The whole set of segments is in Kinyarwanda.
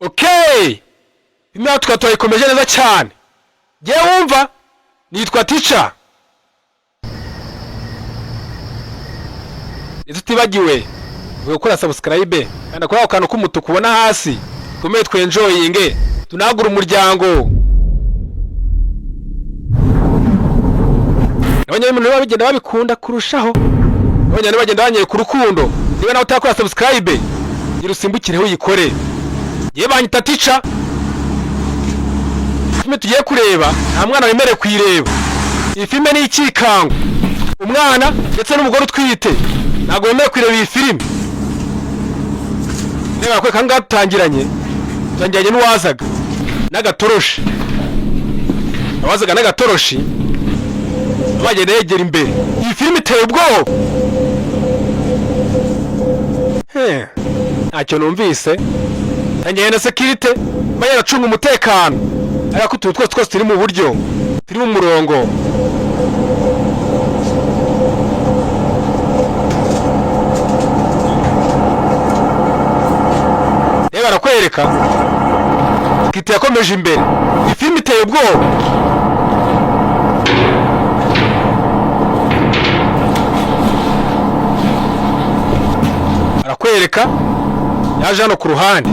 Okay, imyaka tukatwayikomeje neza cyane. Ngiye wumva nitwa Teacher. Tutibagiwe gukora subscribe kandi kuri ako kantu k'umutuku ubona hasi, twemeye twenjoyinge tunagura umuryango. Abanyarwanda bagenda babikunda kurushaho, abanyarwanda bagenda banyeye ku rukundo. Niba nawe utakora subscribe gira usimbukireho uyikore. Ye banyita Teacher. Filme tugiye kureba nta mwana wemerewe kuyireba. Iyi filme ni ikikango, umwana ndetse n'umugore utwite ntabwo wemerewe kuyireba iyi filme. Niba kwe kanga tutangiranye n'uwazaga n'agatoroshi, awazaga n'agatoroshi bagenda yegera imbere. Iyi filme iteye ubwoba. Ntacyo numvise. Tangiye na security baya racunga umutekano, ariko utu twose turi mu buryo, turi mu murongo. Reba arakwereka security yakomeje imbere. Iyi filme iteye ubwoba. Arakwereka yaje hano ku ruhande.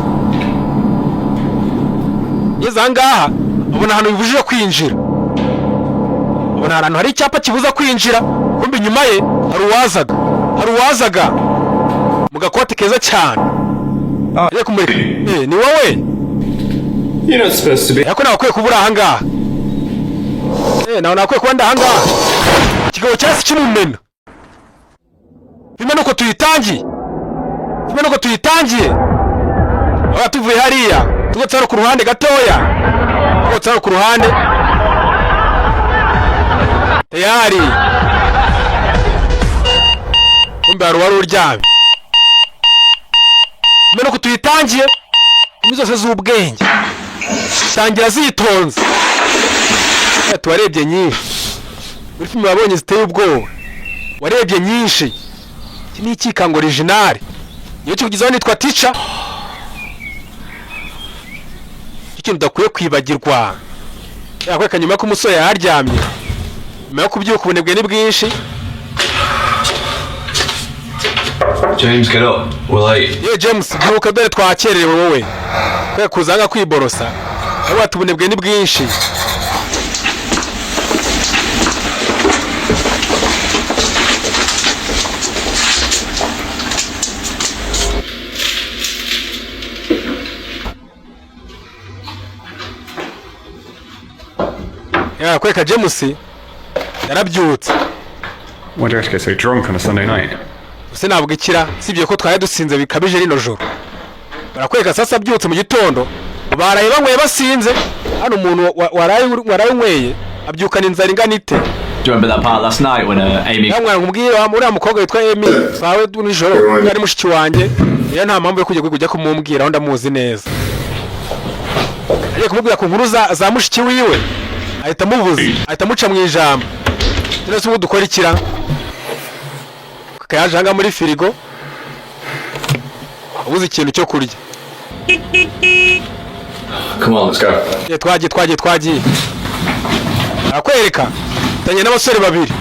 Yeza ngaha ubona hano bibujije kwinjira. Ubona hano hari icyapa kibuza kwinjira, kumbe inyuma ye hari uwazaga mu gakote keza cyane. Ye kumurika. Ni wowe? You're not supposed to be. Yako nakwiye kubura aha ngaha. Nawe nakwiye kuba ndaha ngaha. Kigabo cyasi kimumena. Bimwe nuko tuyitangiye. Aba tuvuye hariya tugotsa ku ruhande gatoya, tugotsa ku ruhande tayari. Kumbe wari uryamye. Bimwe nuko tuyitangiye, imizose z'ubwenge tangira zitonze. Tuwarebye nyinshi muri filime wabonye ziteye ubwoba, warebye nyinshi. Iki ni ikikango original. Iyo kikugizaho nitwa Teacher. Ikintu udakwiye kwibagirwa, yakweka nyuma ko umusore yaryamye, nyuma yo kubyuka ubunebwe ni bwinshi. James, get up. We're late. Ye James, byuka dore twakerewe wowe. Kwe kuzanga kwiborosa. Abo atubunebwe ni bwinshi. Kweka James yarabyutse. Why do you have to get so drunk on a Sunday night? Use nabwo ikira sibye ko twari dusinze bikabije rino joro. Barakweka sasa byutse mu gitondo baraye banyweye basinze. Hano umuntu waraye nyweye abyukana inzara ingana ite. Do you remember that part last night when Amy... Namwe ngubwira muri mukobwa witwa Amy sawe nijoro yari mushiki wanjye. Iyo nta mpamvu yo kujya kumubwira aho ndamuzi neza. Agiye kumubwira ku nkuru za mushiki wiwe. Ahita muvuze, ahita muca mu ijambo. Turese ubu dukora ikira. Kayajanga muri firigo. Ubuze ikintu cyo kurya. Come on, let's go. Twagiye. Akwereka. Tanye n'abasore babiri.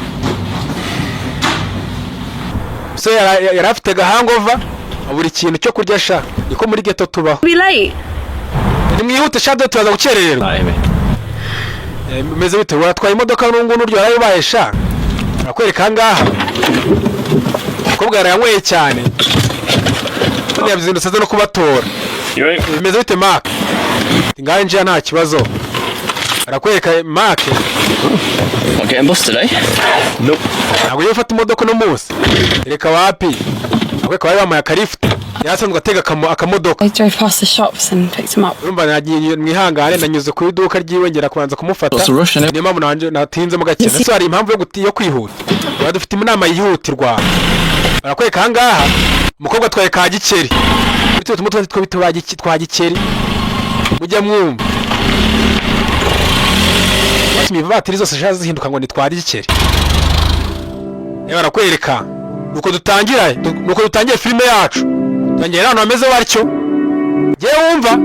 So yarafite gahangova, abura ikintu cyo kurya sha. Niko muri ghetto tubaho. Be late. Ni mwihute sha tuzaza gukerererwa. Meze bite watwaye imodoka n'ungu n'uryo yarayibaye sha. Akwereka ngaha. Kobwa yaranyweye cyane. Yabyizindutse no kubatora. Meze bite Mark? Ngahe nje nta kibazo. Arakwereka Mark. Not getting busted, eh? Nope. Ntabwo yifata imodoka no munsi. Reka wapi? Akwereka bari bamaye akarift. Yasanzwe atega akamodoka. I drove past the shops and picked him up. Urumva nagiye mwihangane nanyuze ku iduka ry'iwengera kubanza kumufata. Niyo mpamvu nanje natinze mu gakene. Ese hari impamvu yo kwihuta. Badufite inama yihutirwa. Barakweka hangaha umukobwa atwaye ka gikeri. Bityo tumutwe twa gikeri. Mujya mwumva. Bashimiye batiri zose shaza zihinduka ngo nitwari gikeri. Barakwereka nuko dutangiye filime yacu. Tangira hano ameze batyo. Je wumva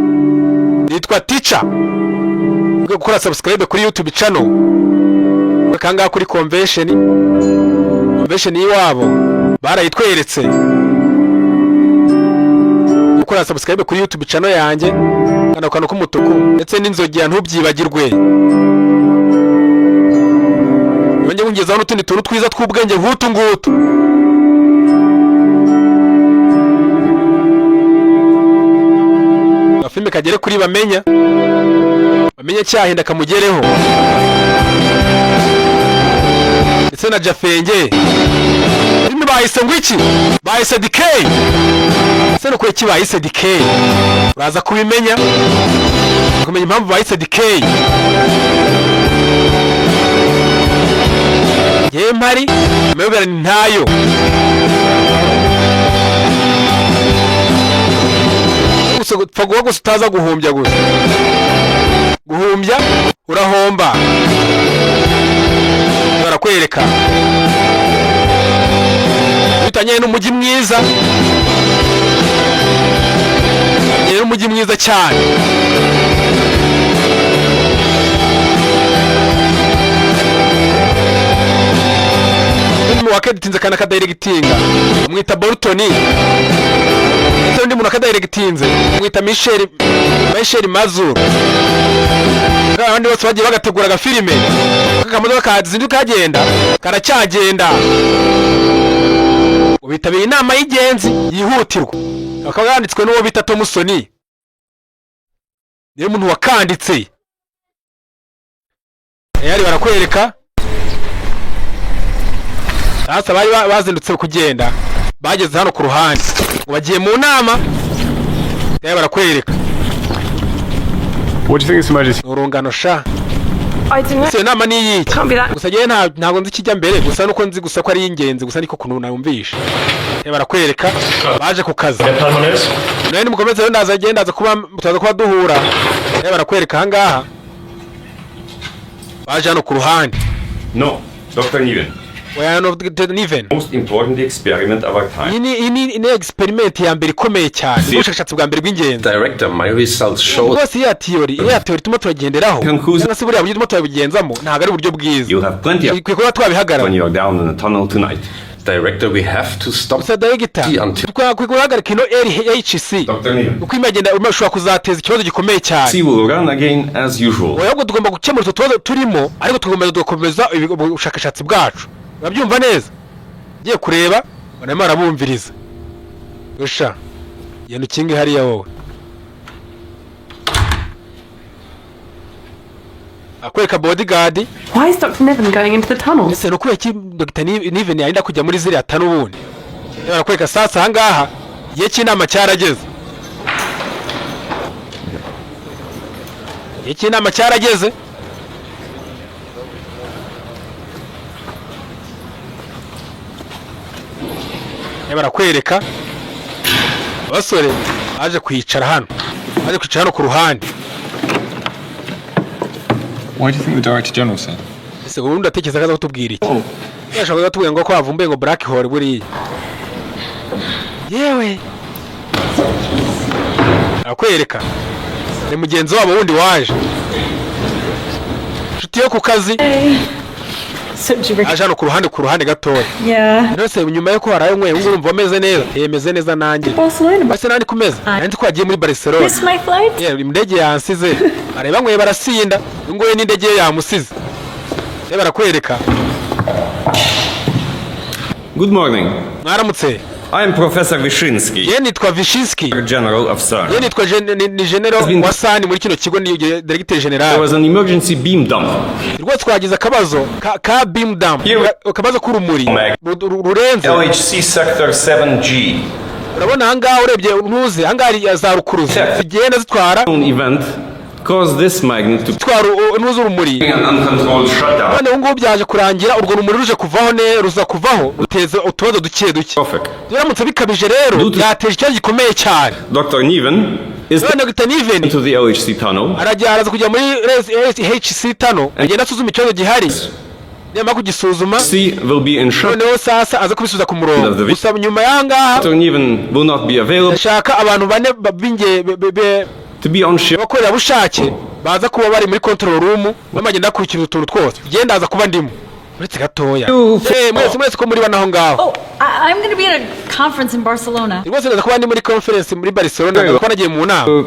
nitwa Teacher. Mwe gukora subscribe kuri YouTube channel. Kanga kuri convention y'iwabo barayitweretse. Gukora subscribe kuri YouTube channel yanjye kana kantu k'umutuku ndetse n'inzogera ntubyibagirwe. Wenge ungezaho n'utundi tuntu twiza tw'ubwenge nk'utu ngutu. Filime kagere kuri bamenya cyahinda kamugereho ndetse na Jafenge filime bahise ngwiki bahise DK ndetse no kweki bahise DK uraza kubimenya kumenya impamvu bahise DK yempari mebera ntayo Faguwa gusa utaza guhumbya gusa. Guhumbya urahomba. Barakwereka. Bitanye n'umujyi mwiza. Yera umujyi mwiza cyane. Mu wakeditinze kana kadirectinga. Mwita Boltoni. Ndi muntu akadirectinze mwita Michel Mazur. Kandi bose bagiye bagategura ga filime. Kakamodoka kazinduka kagenda, karacyagenda. Ubitabiye inama y'ingenzi yihutirwa. Akaba yanditswe n'uwo bita Thompson. Niyo muntu wakanditse. Yari barakwereka. Sasa bari bazindutse kugenda. Bageze hano ku ruhande. Bagiye mu nama. Yari barakwereka. What do you think is emergency? Urungano sha. I don't know. Se nama ni yiki. Can't be that. Gusa giye ntago nzi kijya mbere gusa nuko nzi gusa ko ari ingenzi gusa niko kuntu nayumvisha. Yari barakwereka. Baje ku kazi. None mukomeze rero ndaza genda kuba duhura. Yari barakwereka hangaha. Baje hano ku ruhande. No, Dr. Niven. Niven. Most important experiment of our time. Ini experiment ya mbere ikomeye cyane. Ubushakashatsi bwa mbere bw'ingenzi. Director, my results show. Bose ya theory tuma turagenderaho. Cyangwa se buriya buryo tuma turabigenzamo ntago ari uburyo bwiza. You have plenty of kuko twabihagarara. When you are down in the tunnel tonight. Director, we have to stop. So director, kuguhagarika ino LHC. Dr. Niven. Uko imagenda umashobora kuzateza ikibazo gikomeye cyane. See, we'll run again as usual. Oya tugomba gukemura tubazo turimo ariko tugomba gukomeza ubushakashatsi bwacu. Urabyumva neza? Giye kureba banama arabumviriza. Rusha. Yano kingi hariya wowe. Akweka bodyguard. Why is Dr. Niven going into the tunnel? Ese no kubera ki Dr. Niven yarinda kujya muri ziriya tanu ubundi. Barakweka sasa hangaha ye cy'inama cyarageze. Ye cy'inama cyarageze. Barakwereka abasore baje kwicara hano ku ruhande. Why do you think the Director General said? Ese ubundi atekereza kaza kutubwira iki? Yashakaga kutubwira ngo ko havumbuye ngo black hole buri. Yewe. Akwereka. Ni mugenzi wabo wundi waje. Nshuti yo ku kazi. Aje hano ku ruhande gatoya. Yeah. Nose nyuma yo ko harayo mwe ngurumva ameze neza. Yemeze neza nanjye. Base nandi kumeza. Nandi twagiye muri Barcelona. Miss my flight? Yeah, imdege yansize. Areba mwe barasinda. Ngoye n'indege yamusize. Barakwereka. Good morning. Mwaramutse. I am Professor Vishinsky. Ye nitwa Vishinsky. General of CERN. Ye nitwa General wa CERN muri kino kigo ni Director General. There was an emergency beam dump. Rwose twagize akabazo ka beam dump. Akabazo k'urumuri. Rurenze. LHC sector 7G. Urabona hangaha urebye ntuze hangaha za rukuruzi. Zigenda zitwara. Event caused this magnet to twara ntuze urumuri. an uncontrolled shutdown. None ngo byaje kurangira urwo rumuri ruje kuvaho ruza kuvaho ruteze utubazo duke. Perfect. Biramutse bikabije rero yateje ikibazo gikomeye cyane. Dr. Niven is Dr. Niven into the LHC tunnel. araza kujya muri LHC tunnel agenda asuzuma ikibazo gihari. Nyama kugisuzuma. C will be in shut. Noneho sasa aza kubisubiza ku murongo. Gusa nyuma yangaha Dr. Niven will not be available. Ndashaka abantu bane To be on shift. abakorera bushake baza kuba bari muri control room bamagenda kurikira utuntu twose genda aza kuba ndimo uretse gatoya mwese ko muri banaho ngaho. Oh, I'm going to be at a conference in Barcelona. rwose ndaza kuba ndi muri conference muri Barcelona ko nagiye mu nama.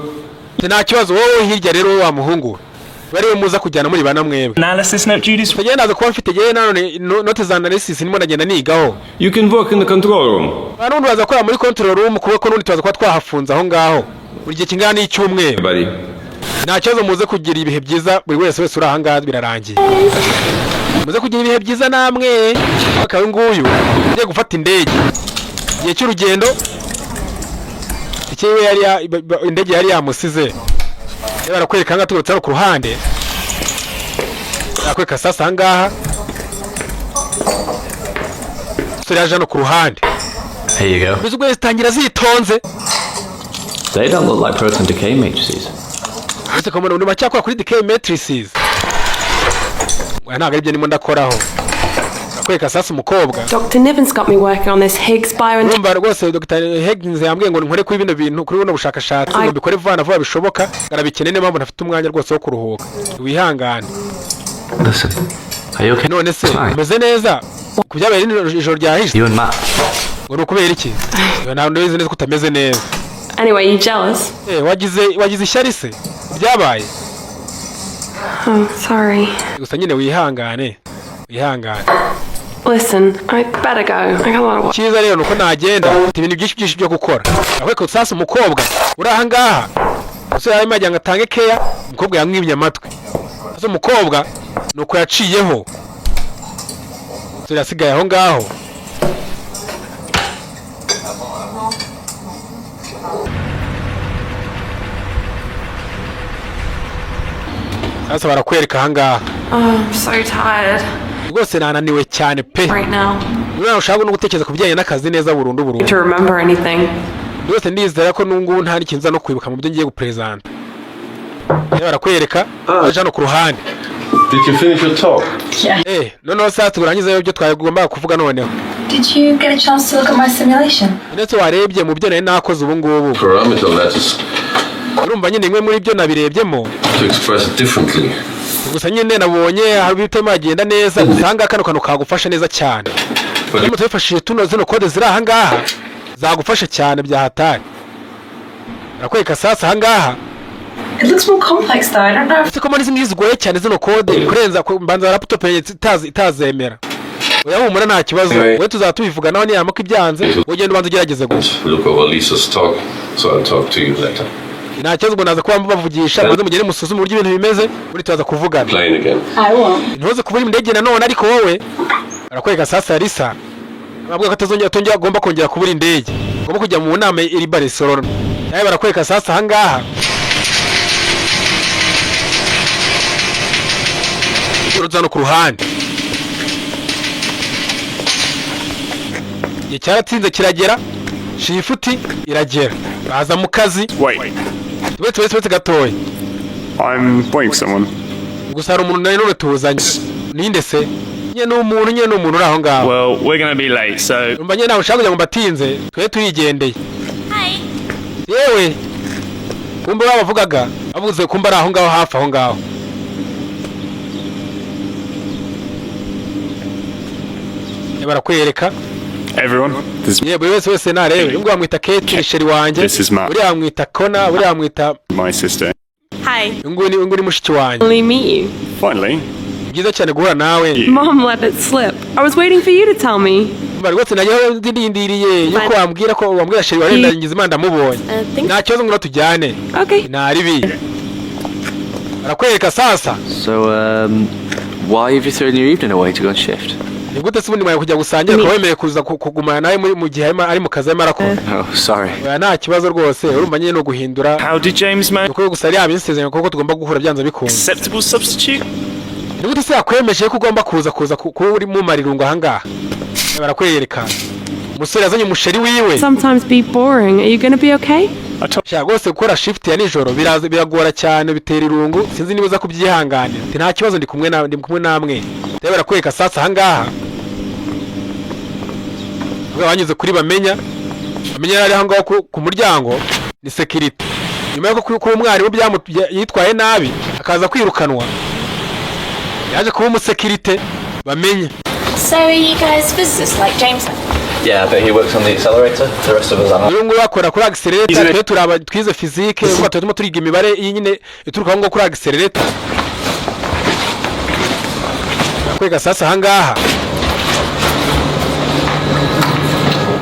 Nta kibazo wowe hirya rero wa muhungu bari muza kujyana muri bana mwebwe. Analysis note duties. Tugenda naza kuba mfite gihe none note za analysis nimo ndagenda nigaho. You can work in the control room. Barundi baza kora muri control room kuko nundi tubaza kuba twahafunza aho ngaho. Buri gihe kingana n'icyumweru. Buddy. Nta kibazo muze kugira ibihe byiza buri wese uri aha ngaha birarangiye. Muze kugira ibihe byiza namwe. Akawe nguyu ugiye gufata indege. Igihe cy'urugendo ikiwe yari indege yari yamusize. Barakwereka nga turutse ku ruhande. Barakwereka sasa aha ngaha. Sura yaje no ku ruhande. Here you go. Bizugwe zitangira zitonze. They don't look like proton decay matrices. Ese ko umuntu macyakora kuri decay matrices. Oya ntago aribyo nimo ndakoraho. Barakwereka sasa umukobwa. Dr. Niven's got me working on this Higgs bio. Urumva rwose Dr. Higgins yambwiye ngo nkore kuri bino bintu kuri buno bushakashatsi ngo bikore vuba bishoboka garabikene niyo mpamvu ntafite umwanya rwose wo kuruhuka. Wihangane. Listen, are you okay? None se meze neza kubyabera ijoro ryahise. You and Matt. Ngo ukubera iki? Nta neza neza kutameze neza. Anyway, you jealous? Wagize ishyari se? Byabaye? Oh, sorry. Gusa nyine wihangane. Listen, I better go. I got a lot of work. Cyiza rero nuko nagenda ufite ibintu byinshi byo gukora. Ahubwo sasa umukobwa uri aha ngaha. Ese yarimo ajya ngo atange care, umukobwa yamwimye amatwi. Sasa umukobwa nuko yaciyeho. Sura yasigaye aho ngaho. Sasa barakwereka aha ngaha. Oh, I'm so tired. Rwose nananiwe cyane pe. Right now. Urabona ushaka no gutekereza kubijyanye n'akazi neza burundu. To remember anything. Rwose ndizera ko nungu nta n'ikinza no kwibuka mu byo ngiye gupresent. Barakwereka aje no ku ruhande. Did you finish your talk? Yeah. Noneho sasa turangiza ibyo twagomba kuvuga noneho. Did you get a chance to look at my simulation? Ndetse warebye mu byo nari nakoze ubu ngubu. Parameter letters. Urumva nyine imwe muri byo nabirebyemo. To express it differently. Gusa nyine nabonye hari bitema agenda neza gusanga kano kagufasha neza cyane. Niba tubifashije zino code ziri aha ngaha zagufasha cyane bya hatari. Barakwereka sasa aha ngaha. It looks more complex though. I don't know. Ese ko muri zimwe zigoye cyane zino code kurenza mbanza laptop itazemera. Oya humura nta kibazo. We tuzatubivuga naho niyama ko ibyanze ugenda ubanza ugerageze gusa. Look over Lisa's talk, so I'll talk to you later. Nta kibazo naza kuba bavugisha maze mugere musuzume uburyo ibintu bimeze muri tuzaza kuvugana. Plane again. I won't. Ntuze kubura indege nanone ariko wowe barakwereka sasa Lisa. Nabwo katazongera agomba kongera kubura indege. Agomba kujya mu nama iri Barcelona. Naye barakwereka sasa aha ngaha. Uruzano ku ruhande. Ye cyaratsinze kiragera. Shifuti iragera. Baza mu kazi. Wait. Wetse gatoya. I'm waiting for someone. Gusa hari umuntu nari none tuzanye. Ninde se? Nye n'umuntu uri aho ngaho. Well, we're going to be late, so... Umva nye nawe ushaka kugira ngo mbatinze, twe turigendeye. Yewe. Kumbe bavugaga, bavuze kumba ari aho ngaho hafi aho ngaho. Barakwereka. Everyone, this Ye buri wese narebe. Ngo bamwita Kate Sheri wanje. This is Matt. Uri bamwita Kona, uri bamwita my sister. Hi. ngo ni mushiki wanje. Only meet you. Finally. Byiza cyane guhura nawe. Mom let it slip. I was waiting for you to tell me. Mba rwose nagiye ndindiriye yuko wambwira ko wambwira Sheri warenda ngize imana ndamubonye. Nta kibazo ngo tujyane. Okay. Naribi. Barakwereka sasa. So, why have you thrown your evening away to go on shift? Ni gute se ubundi mwaye kujya gusangira ko wemeye kuza kugumana nawe mu gihe ari mu kazi arakora. Oh, sorry. Nta kibazo rwose urumva nyine no guhindura. How did James manage? Uko gusa ari abinsezeranye kuko tugomba guhura byanze bikunze. Acceptable substitute? Ni gute se yakwemeje ko ugomba kuza ko uri mu marirungo aha ngaha. Barakwereka. Umusore yazanye umusheri wiwe. Sometimes be boring. Are you going to be okay? Sha rwose gukora shift ya nijoro biragora cyane bitera irungu sinzi niba uza kubyihanganira. Nta kibazo ndi kumwe namwe. Barakwereka sasa aha ngaha. Banyuze kuri bamenya ari aho ngaho ku muryango ni security. nyuma yo kuba umwarimu yitwaye nabi akaza kwirukanwa yaje kuba umusekirite bamenye. So are you guys physicists like James? Yeah, but he works on the accelerator. The rest of us are not. Uyu nguyu akora kuri accelerator, twe turaba twize physique, uko turimo turiga imibare iyi nyine ituruka ngo kuri accelerator. Kwega sasa hangaha.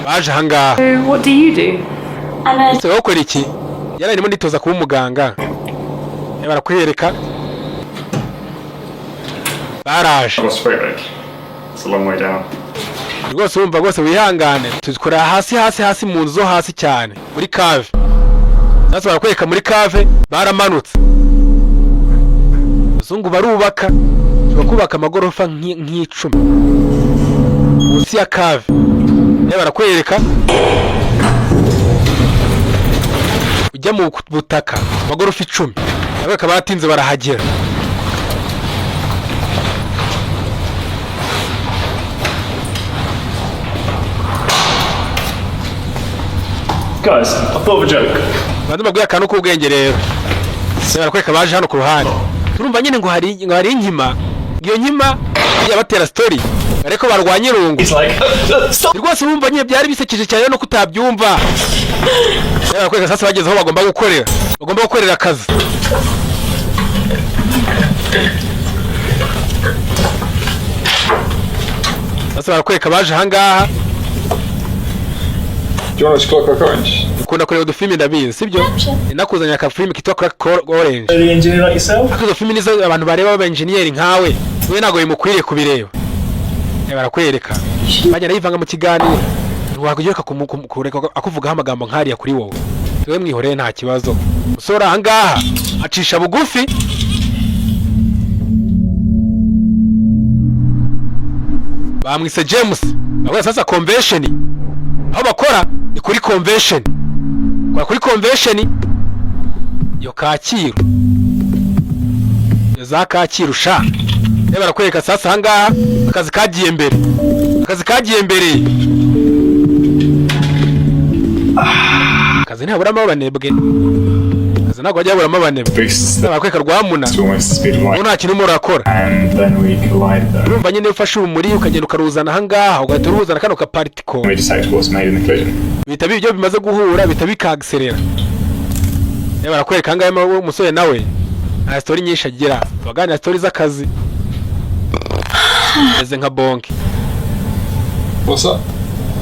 Baje hangaha. So what do you do? Se bakora iki? Yari arimo nditoza kuba umuganga. Barakwereka. Baraje. It's a long way down. Rwose wumva rwose wihangane tuzikora hasi mu nzu hasi cyane muri cave. Sasa barakwereka muri cave baramanutse. Zungu barubaka bakubaka amagorofa nk'icumi munsi ya cave. Barakwereka ujya mu butaka amagorofa 10 abaka batinze barahagera. Guys, I thought of a joke. Banduma guya kanu kubwenge rero. Barakwereka baje hano ku ruhande. Turumva nyine ngo hari inkima. Iyo nkima yabatera story. Ariko barwanye irungu. Rwose bumva nyine byari bisekeje cyane no kutabyumva. Barakwereka sasa bageze aho bagomba gukorera akazi. Sasa barakwereka baje hangaha. Do you want to Clockwork Orange? Ukunda kureba udufilimi ndabizi sibyo? Nakuzanya akafilimi kitwa Clockwork Orange. Are you engineer like yourself? Ako filimi nizo abantu bareba baba engineer nkawe. Wewe nago bimukwiriye kubireba. Barakwereka. Bajya nayivanga mu kiganiro. Wakugireka kureka akuvuga amagambo nkariya kuri wowe. Wewe mwihoreye nta kibazo. Musora hangaha acisha bugufi. Bamwise James. Abo sasa convention. Aho bakora ni kuri convention. Kuri convention yo Kacyiru. Za Kacyiru sha. Barakwereka sasa hangaha akazi kagiye mbere. Akazi ntabura amabanebwe. Akazi ntabwo ajya abura amabanebwe. Barakwereka rwamuna. Nta kintu murakora. And then we collide them. Urumva nyine ufashe umuri ukagenda ukaruzana hangaha ugahita uruzana kano ka particle. We decide what's made in the collision. Bita bibyo bimaze guhura bita bikagserera. Barakwereka hangaha umusore nawe. Nta story nyinshi agira. Baganira story z'akazi. Eze nka bonke. What's up?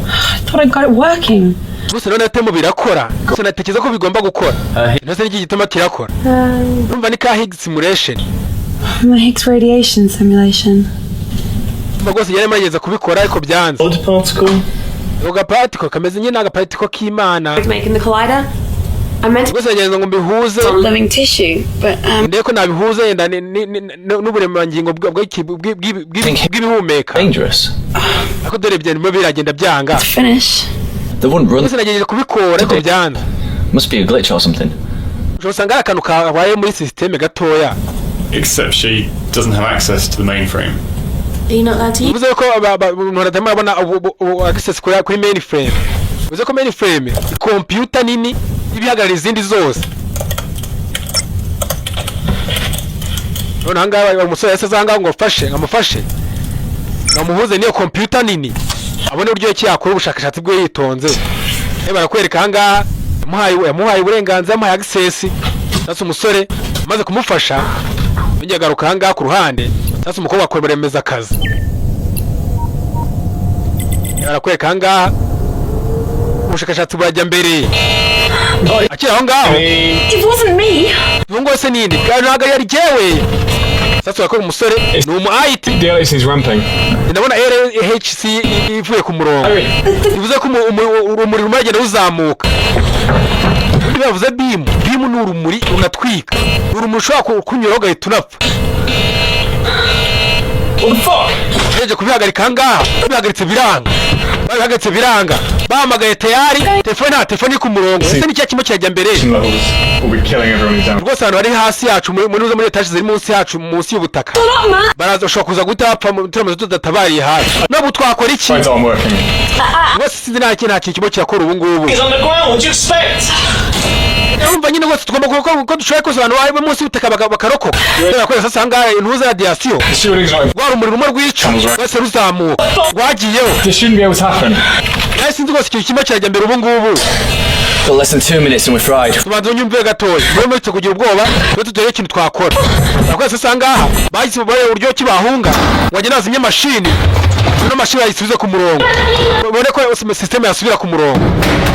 I thought I got it working. Gusa none atemo birakora. Gusa natekereza ko bigomba gukora. Ntose n'iki gituma kirakora. Urumva ni ka Higgs simulation. My Higgs radiation simulation. Bagose yari mageze kubikora ariko byanze. Odd particle. Uga particle kameze nyine aga particle k'Imana. Making the collider? I meant to Gusa ngenza ngo mbihuze. Living tissue, but Ndeko nabihuze yenda n'uburemangingo bw'ibihumeka. Dangerous. Ako dore byandimo biragenda byanga. finish. They wouldn't run. Gusa nagejeje kubikora ariko byanze. Must be a glitch or something. Usanga akantu kabaye muri system gatoya. Except she doesn't have access to the mainframe. Are you not allowed to use? Uvuze ko umuntu abona access kuri mainframe. Uvuze ko mainframe computer nini ibihagarara izindi zose. None hangaha umusore yasazanga ngo ngamufashe. Ngamuhuze niyo computer nini. Abone uburyo ki yakora ubushakashatsi bwe yitonze. Barakwereka hangaha yamuhaye uburenganzira yamuhaye access. Sasa umusore amaze kumufasha yongeye agaruka hangaha ku ruhande. Sasa umukobwa akora baremeza akazi. Barakwereka hangaha ubushakashatsi bwajya mbere. Akira aho ngaho. It wasn't me. Ngo se nindi ntabwo yari jewe. Sasa yakora umusore ni umu IT. DLS is ramping. Ndabona LHC ivuye ku murongo. Bivuze ko urumuri rumagenda ruzamuka. Bivuze beam ni urumuri runatwika. Urumuri ushobora kunyura ugahita unapfa. What the fuck? Yaje kubihagarika ngaha, bihagaritse biranga. bahagaze biranga bahamagaye tayari telefone ku murongo ese ni cya kimwe kirajya mbere rwose abantu bari hasi yacu muri etaje ziri munsi yacu munsi y'ubutaka baraza ushobora kuza guhita bapfa mu turamaze tudatabariye hafi nubwo twakora iki rwose sinzi nta kintu kimwe kirakora ubu ngubu urumva nyine rwose tugomba ko dushoboye kose abantu bari munsi y'ubutaka bakarokoka kubera sasa ahangaha intuza radiyasiyo rwa rumuri rumwe rwica rwose ruzamuka rwagiyeho sinzi rwose ikintu kimwe kirajya mbere ubu ngubu Got less than 2 minutes and we're fried. tubanza unyumve gatoya muri muri kugira ubwoba rero tutere ikintu twakora rwose sasa ahangaha bahise uburyo ki bahunga wajya nazimye mashini ino mashini bayisubize ku murongo ubone ko system yasubira ku murongo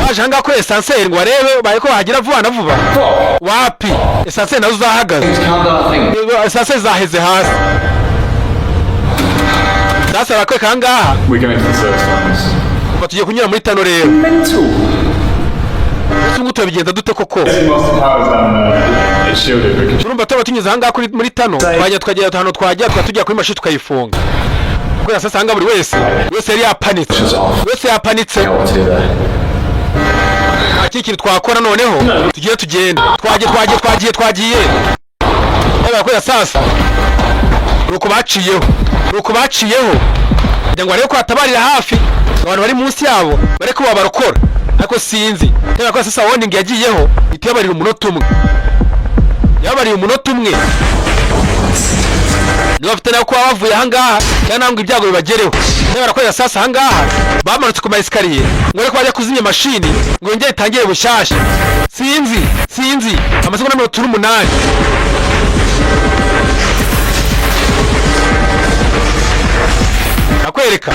baje ahangaha ko esanseri ngo barebe baye ko hagira vuba na vuba wapi esanseri nazo zahagaze esanseri zaheze hasi sasa bakweka ahangaha We're going to the service lines. tugiye kunyura muri tano rero ubu turabigenza dute koko urumva tuba tunyuze ahangaha muri tano twajya ahantu twajya tujya kuri mashini tukayifunga kubera sasa ahangaha buri wese yari yapanitse nta kintu twakora noneho tugiye tugenda twagiye yaba kubera sasa nuko baciyeho kugira ngo barebe ko hatabarira hafi abantu bari munsi yabo bareko babarokora ariko sinzi yaba ko sasa warning yagiyeho itiyabarira umunota umwe niba bafite nayo kuba bavuye ahangaha cyangwa ntabwo ibyago bibagereho niba barakorera sasa ahangaha bamanutse ku maesikariye ngo ariko bajya kuzimya mashini ngo yongere itangire bushyashya sinzi amasegonda 8 nakwereka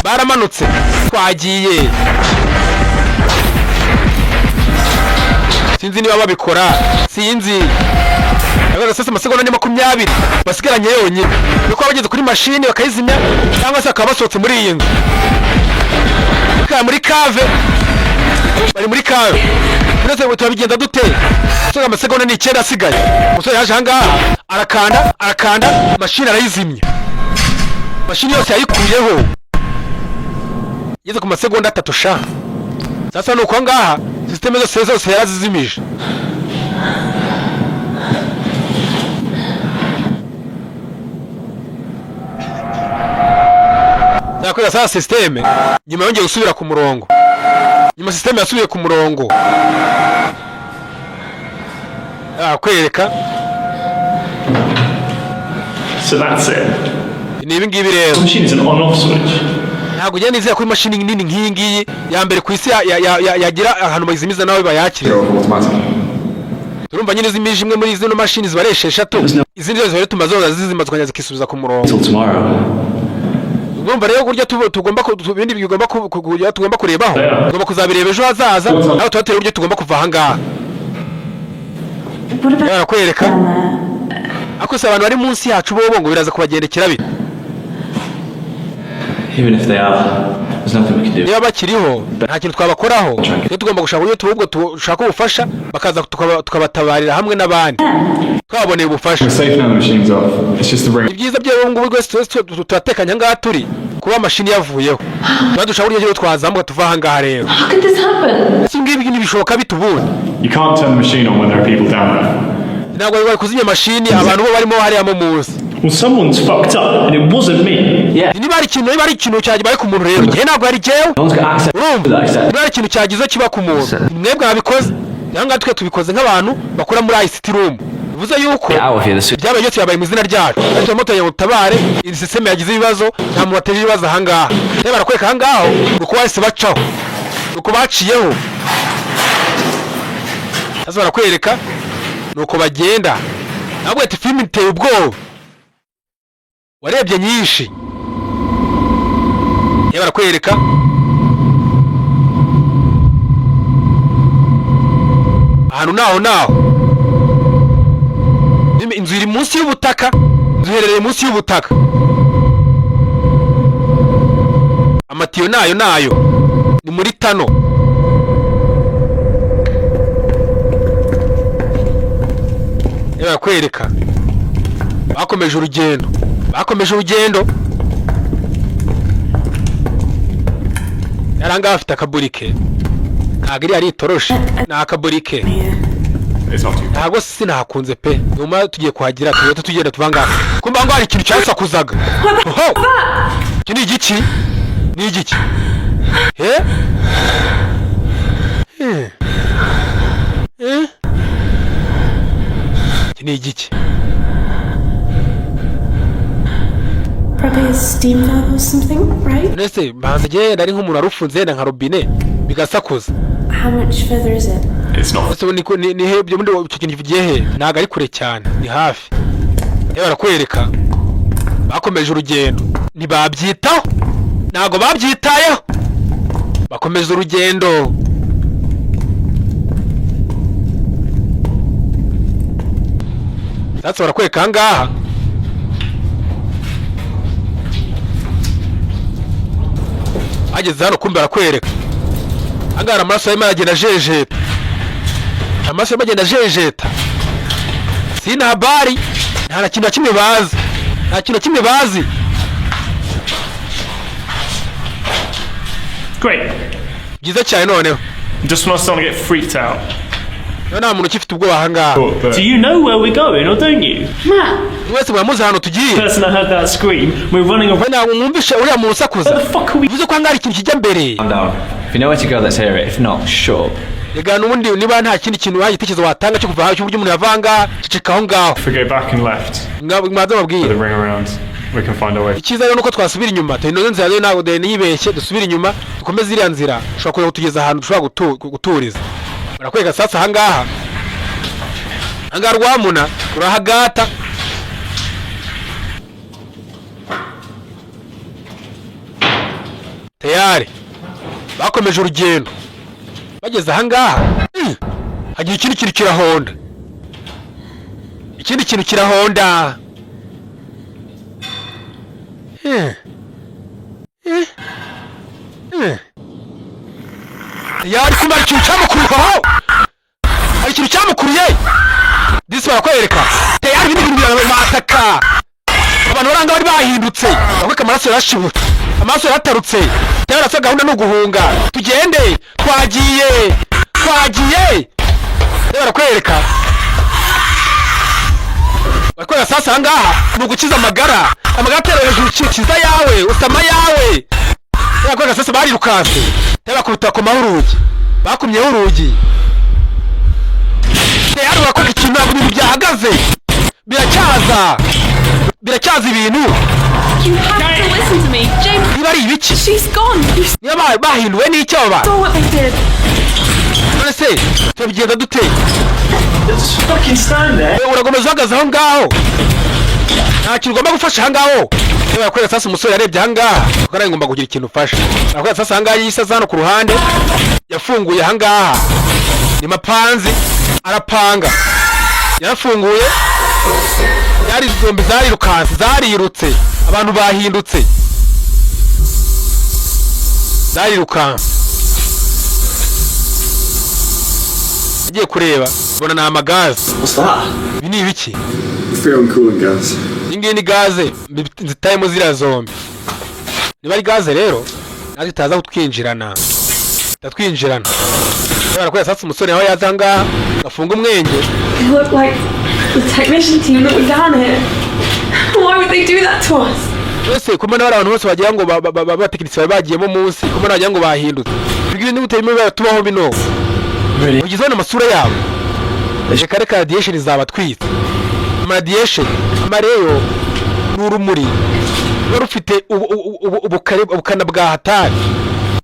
baramanutse twagiye sinzi niba babikora Agora sasa amasegonda ni 20 basigaranye yonyine nuko bageze kuri mashini bakayizimya cyangwa se akabasohotse muri iyi nzu muri cave bari muri cave uretse tubigenda dute sasa amasegonda ni 9 asigaye umusore yaje ahangaha arakanda mashini arayizimya mashini yose yayikuyeho yeze ku masegonda 3 sha sasa nuko ahangaha system zose yarazizimije Nakwira sasa system nyuma yongeye gusubira ku murongo system yasubiye ku murongo kwereka So that's it. ni ibi ngibi rero The machine is an on-off switch. ntabwo ugenda nizera ko imashini nini nk'iyi ngiyi ya mbere ku isi yagira ahantu bayizimiza nawe bayakire turumva nyine zimije imwe muri zino mashini zibareshe 3 izindi zose tumazoza zizima tukajya zikisubiza ku murongo urumva rero kurya tugomba ibindi bigomba kujya tugomba kurebaho tugomba kuzabireba ejo hazaza aho tubatera uburyo tugomba kuva ahangaha kwereka ako se abantu bari munsi yacu bo ngo biraza kubagendekera bite Even if they are, there's nothing we can do. niba bakiriho nta kintu twabakoraho rero tugomba gushaka uburyo tububwo tushaka ubufasha bakaza tukabatabarira hamwe n'abandi twaboneye ubufasha We're safe now, the machine's off. It's just the ring. ibyiza by'ubu ngubu rwose turatekanya ngaha turi kuba mashini yavuyeho badushaka uburyo rero twazamuka tuva ahangaha rero How could this happen? si ngibi ntibishoboka bitubundi You can't turn the machine on when there are people down there. ntabwo bari kuzimya mashini abantu bo barimo hariya mu munsi Well, someone's fucked up, and it wasn't me. Yeah. niba ari ikintu cyagiye ku muntu rero njye ntabwo ari jyewe No one's got access to that except. niba ari ikintu cyagize kiba ku muntu mwebwe mwabikoze cyangwa twe tubikoze nk'abantu bakora muri ICT room bivuze yuko Get out of here, the suit. byabaye byose yabaye mu izina ryacu ariko moto ya mutabare iyi system yagize ibibazo nta muntu wateje ibibazo ahangaha reba barakwereka ahangaho uko bahise bacaho uko baciyeho aza barakwereka nuko bagenda ntabwo ati film iteye ubwoba warebye nyinshi reba barakwereka ahantu naho inzu iri munsi y'ubutaka duherereye munsi y'ubutaka amatiyo nayo ni muri tano kwereka bakomeje urugendo yaranga afite akaburike ntabwo ari itoroshe ni akaburike ntabwo sinahakunze pe nyuma tugiye kuhagira tuyota tugenda tuvanga kumva ngo hari ikintu cyasakuzaga oho iki ni igiki ni igiki iki ni igiki Probably a steam valve or something, right? nese mbanza genda ari nk'umuntu arufunze nka robine bigasakuza. How much further is it? It's not. So ni hebye muri icyo kintu kigiye he ntago ari kure cyane ni hafi. Barakwereka bakomeje urugendo ntibabyitaho ntago babyitayeho bakomeza urugendo. Sasa barakwereka ngaha ageze hano kumbe barakwereka angara amaraso arimo aragenda jejeta amaraso arimo agenda jejeta sina habari nta kintu na kimwe bazi nta kintu na kimwe bazi. Great. Byiza cyane noneho Just when I was starting to get freaked out. nta muntu ukifite ubwoba aha ngaha. Do you know where we're going or don't you? Matt! Wese muramuzi ahantu tugiye. The person that heard that scream, we're running away. Ntabwo mwumvishe uriya muntu usakuza. Where the fuck are we? Bivuze ko hangara ikintu kijya mbere. Calm down. If you know where to go, let's hear it. If not, shut up. Yega nubundi niba nta kindi kintu wagitekerezo watanga cyo kuva cy'uburyo umuntu yavanga ceceka aho ngaho. If we go back and left. Mwaza mabwiye. The ring around. We can find a way. Ikiza rero nuko twasubira inyuma. Tino nzira rero ntabwo deni yibeshye dusubira inyuma dukomeze iriya nzira. Ushobora kutugeza ahantu dushobora guturiza. Barakwega sasa aha ngaha. Anga rwamuna urahagata tayari bakomeje urugendo bageze aha ngaha hagiye ikindi kintu kirahonda ikindi kintu kirahonda tayari kumara ikintu cyamukuriyeho hari ikintu cyamukuriye disi barakwereka tayari ibindi bintu birabataka abantu baranga bari bahindutse bakweka amaraso yarashibutse amaraso yaratarutse tayari asa gahunda no guhunga tugende twagiye barakwereka barakwereka sasa ahangaha ni ugukiza amagara atera hejuru kiza yawe usama yawe barakwereka sasa barirukanse tayari bakubita ku mahurugi bakumyeho urugi tayari barakwereka ikintu ntabwo ibintu byahagaze biracyaza ibintu. You have to listen to me, James. Niba ari ibiki She's gone. You niba bahinduwe n'icyo baba saw what they did. none se tubigenda dute? Just fucking stand there. Uragomeza uhagaze aho ngaho nta kintu ugomba gufasha aha ngaho. Niba yakorera sasa umusore yarebye aha ngaha kuko nawe ngomba kugira ikintu ufasha. Yakorera sasa aha ngaha yisaza hano ku ruhande yafunguye aha ngaha ni mapanzi arapanga yarafunguye yari zombi zarirukanse zarirutse abantu bahindutse zarirukanse agiye kureba bona ni amagaze. What's that? Ibi ni ibiki? Freon coolant gas. Ingiyi ni gaze zitayemo ziriya zombi. Niba ari gaze rero natwe itaza kutwinjirana tatwinjirana. Barakwera sasa umusore aho yaza ngaha gafunga umwenge. They look like the technician team that we down here. Why would they do that to us? Wese kumana abantu bose bagira ngo batekinisi bari bagiyemo munsi kumana bagira ngo bahindutse. Ibyo ni gutemera baratubaho bino. Ugize na masura yabo. Reka radiation zaba twitse. Radiation amareyo n'urumuri. Wari ufite ubukana bwa hatari.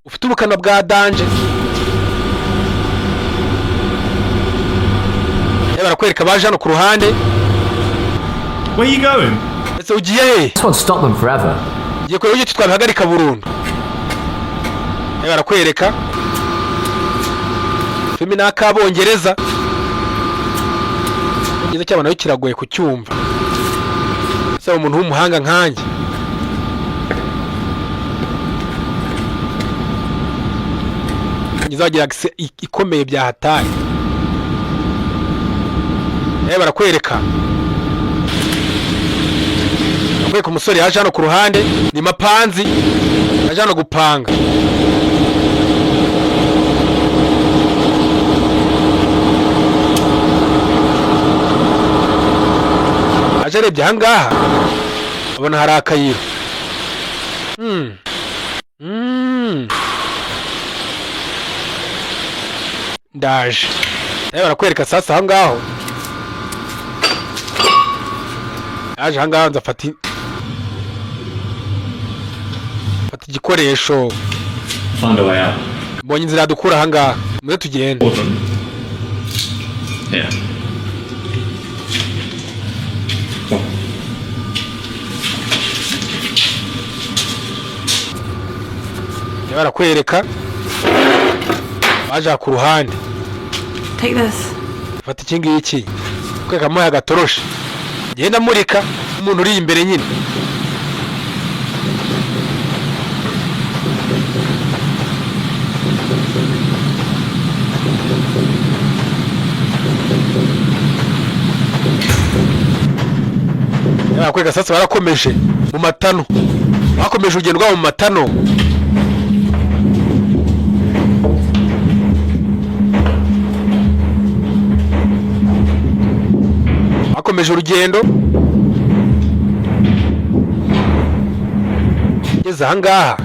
Ufite ubukana bwa danger. Barakwereka baje hano ku ruhande. Where are you going? Ese ugiye he? This won't stop them forever. Giye ko ugiye twabihagarika burundu. Barakwereka filimi n'akabongereza igize cyabana kiragoye kucyumva. Ese umuntu w'umuhanga nkanjye ngizagira ikomeye bya hatari. Barakwereka umusore yaje hano ku ruhande ni mapanzi yaje hano gupanga aje arebye ahangaha abona hari akayira. Ndaje barakwereka sasa ahangaho. Aje ahangaha nzafata igikoresho. Find a way out. Mbonye inzira dukura ahangaha. Muze tugende. Yeah. Barakwereka baje ku ruhande. Take this. Fata iki ngiki. Kweka moya gatoroshe. Genda murika umuntu uri imbere nyine. Barakwereka sasa barakomeje mu matano. Bakomeje urugendo rwabo mu matano. Bakomeje urugendo. Ngeze ahangaha.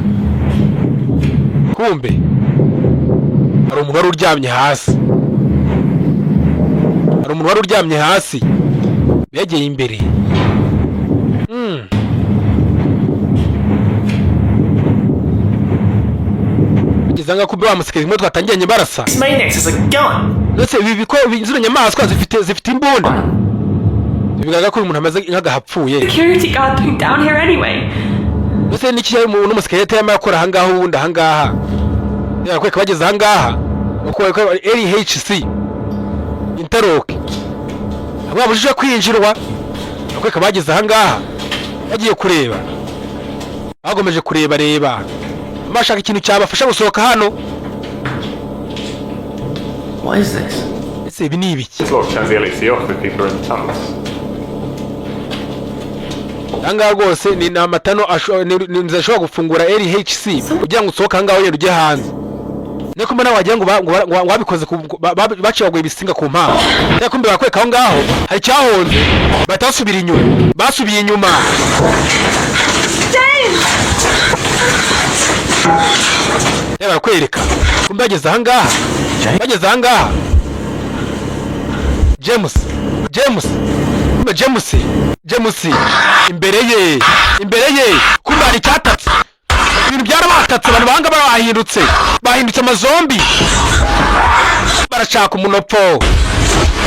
Kumbe hari umuntu wari uryamye hasi. Begeye imbere. Ngizanga kumbe bamusekeye imwe twatangiranye barasa. Maniacs has a gun. Ndetse zino nyamaswa zifite imbunda. Bigaga ko umuntu amaze nk'agahapfuye. Security guard put down here anyway. Ndetse n'iki yari umuntu umusekirite yama yakora ahangaha ubundi ahangaha. Yakweka bageze ahangaha. Uko LHC Interlock. Ababujije kwinjirwa. Yakweka bageze ahangaha. Bagiye kureba. Bagomeje kureba. Bashaka ikintu cyabafasha gusohoka hano. What is this? Ese ibi ni ibiki? This lock turns the LHC off if people are in the tunnels. Ahangaha rwose ni amatano ashobora gufungura LHC kugira ngo usohoke ahangaha wenda ujye hanze. Niko mbona wagira ngo wabikoze baciye ibisinga ku mpamvu. Ariko mbe bakweka aho ngaho hari cyahonze batasubira inyuma. Basubiye inyuma. Barakwereka kumbe bageze ahangaha. James kumbe James imbere ye kumbe hari cyatatse. Ibintu byarabatatse abantu bahanga bahindutse amazombi. Barashaka umunopfo.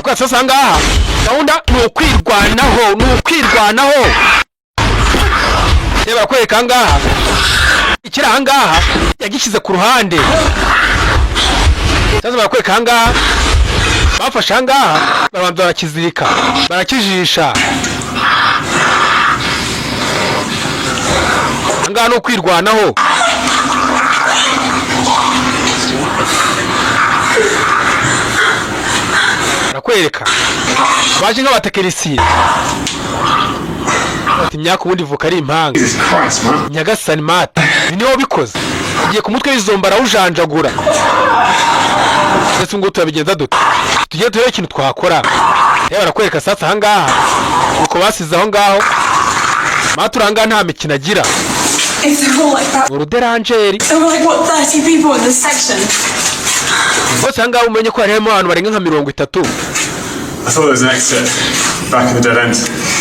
Kwa sasa ahangaha gahunda ni ukwirwanaho. Barakwereka ahangaha ikiri ahangaha yagishyize ku ruhande. Sasa barakwereka ahangaha bafashe ahangaha barabanza barakizirika barakijisha. Ahangaha ni ukwirwanaho. Barakwereka baje nk'abatekinisiye. Imyaka ubundi vuka ari impanga. Nyagasani mata niho bikoze. Ugiye ku mutwe w'izomba rawujanjagura. Ndetse ngo turabigenza dute. Tugiye turebe ikintu twakora. Barakwereka sasa ahangaha uko basize aho ngaho. Maturanga nta mikino agira. If they're all like that, Uruderangeri. there were like what 30 people in this section. Bose ahangaha umenye ko harimo abantu barenga nka 30. I thought there was an exit back in the dead end.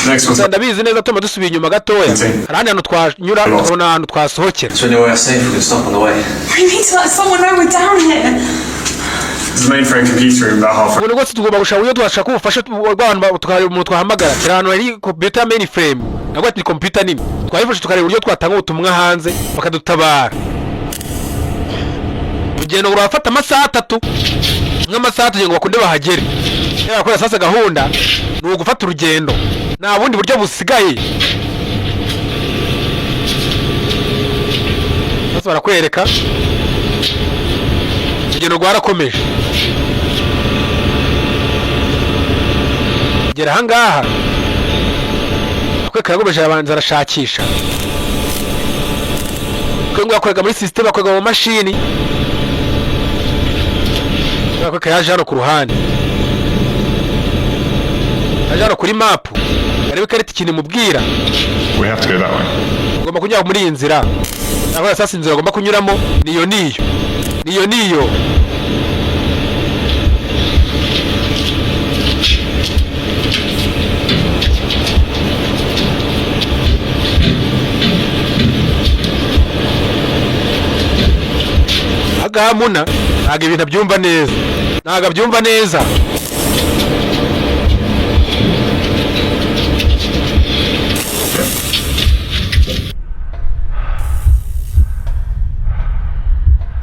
Next one's Ndabizi neza tuma dusubiye inyuma gatoya. Harandi hano twanyura tubona hano twasohokera. Is there anywhere safe we can stop on the way? We need to let someone know we're down here. There's a mainframe computer room about halfway. Ubwo rwose tugomba gushaka uburyo twashaka ubufasha bw'abantu tukahamagara. Kira hano hari computer mainframe. Nabwo ati computer nini. Twayifashe tukareba uburyo twatanga ubutumwa hanze bakadutabara. Ugenda urafata amasaha 3. Nk'amasaha tugiye ngo bakunde bahagere. Yakora sasa gahunda ni ugufata urugendo. Nta bundi buryo busigaye. Sasa barakwereka. Urugendo rwarakomeje. Gera ahangaha. Kweka yagomeje abanza arashakisha. Kwengwa akorega muri system akorega mu mashini. Kweka yaje hano ku ruhande. Ajana kuri map arebe ikarita ikintu imubwira. We have to go that way. Ugomba kunyura muri iyi nzira. Aho sasa inzira ugomba kunyuramo niyo. Agamuna ntago ibintu byumva neza. Ntago byumva neza.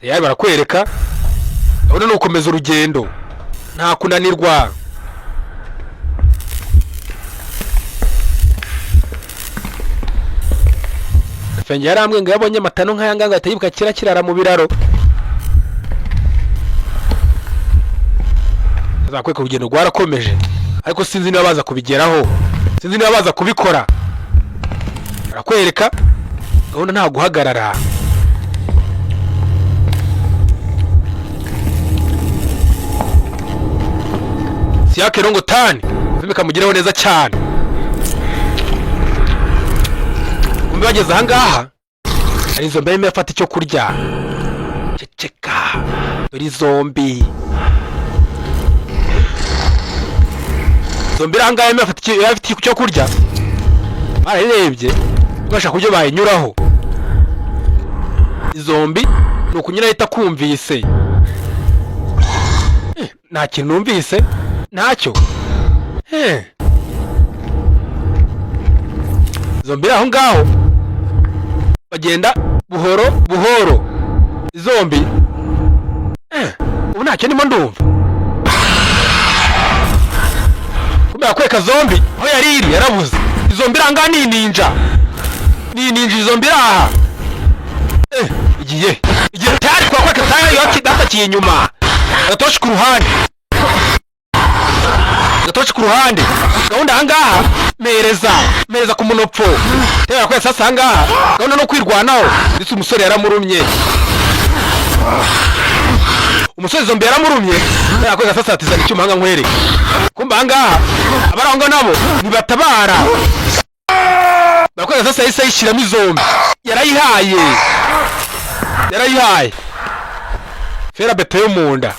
Yari barakwereka. Urabona no gukomeza urugendo. Nta kunanirwa. Fenge yaramwe ngo yabonye amatano nk'ayanga ngo atayibuka kirara mu biraro. Azakwe ku rugendo rwarakomeje. Ariko sinzi niba baza kubigeraho. Sinzi niba baza kubikora. Barakwereka. Gahunda nta guhagarara. Siyake rongo tani. Zimeka mugiraho neza cyane. Umbe bageze aha ngaha. Ari zombi arimo afata icyo kurya. Ceceka. Dore zombi. Zombi aha ngaha arimo afata icyo kurya. Bararebye. Bashaka kubyo bayinyuraho. Zombi ni ukunyura ahita kumvise. Nta kintu numvise. Ntacyo. Zombi aho ngaho bagenda buhoro. Zombi ubu ntacyo ndimo ndumva. Kumera kweka zombi aho yari yarabuze. Zombi ranga ni ninja. Zombi aha. Igiye tayari kwa kweka tayari yo kidatakiye inyuma. Agatoshi ku ruhande. Gahunda ahangaha mereza ku munopfo. Tera kwesa sasa ahangaha gahunda no kwirwanaho. Ndetse umusore yaramurumye. Umusore zombi yaramurumye. Tera kwesa sasa atizana icyuma hanga nkwere. Kumba ahangaha abarango nabo nibatabara. Bakwesa sasa yise yishiramo izombi. Yarayihaye. Fera beto yo munda.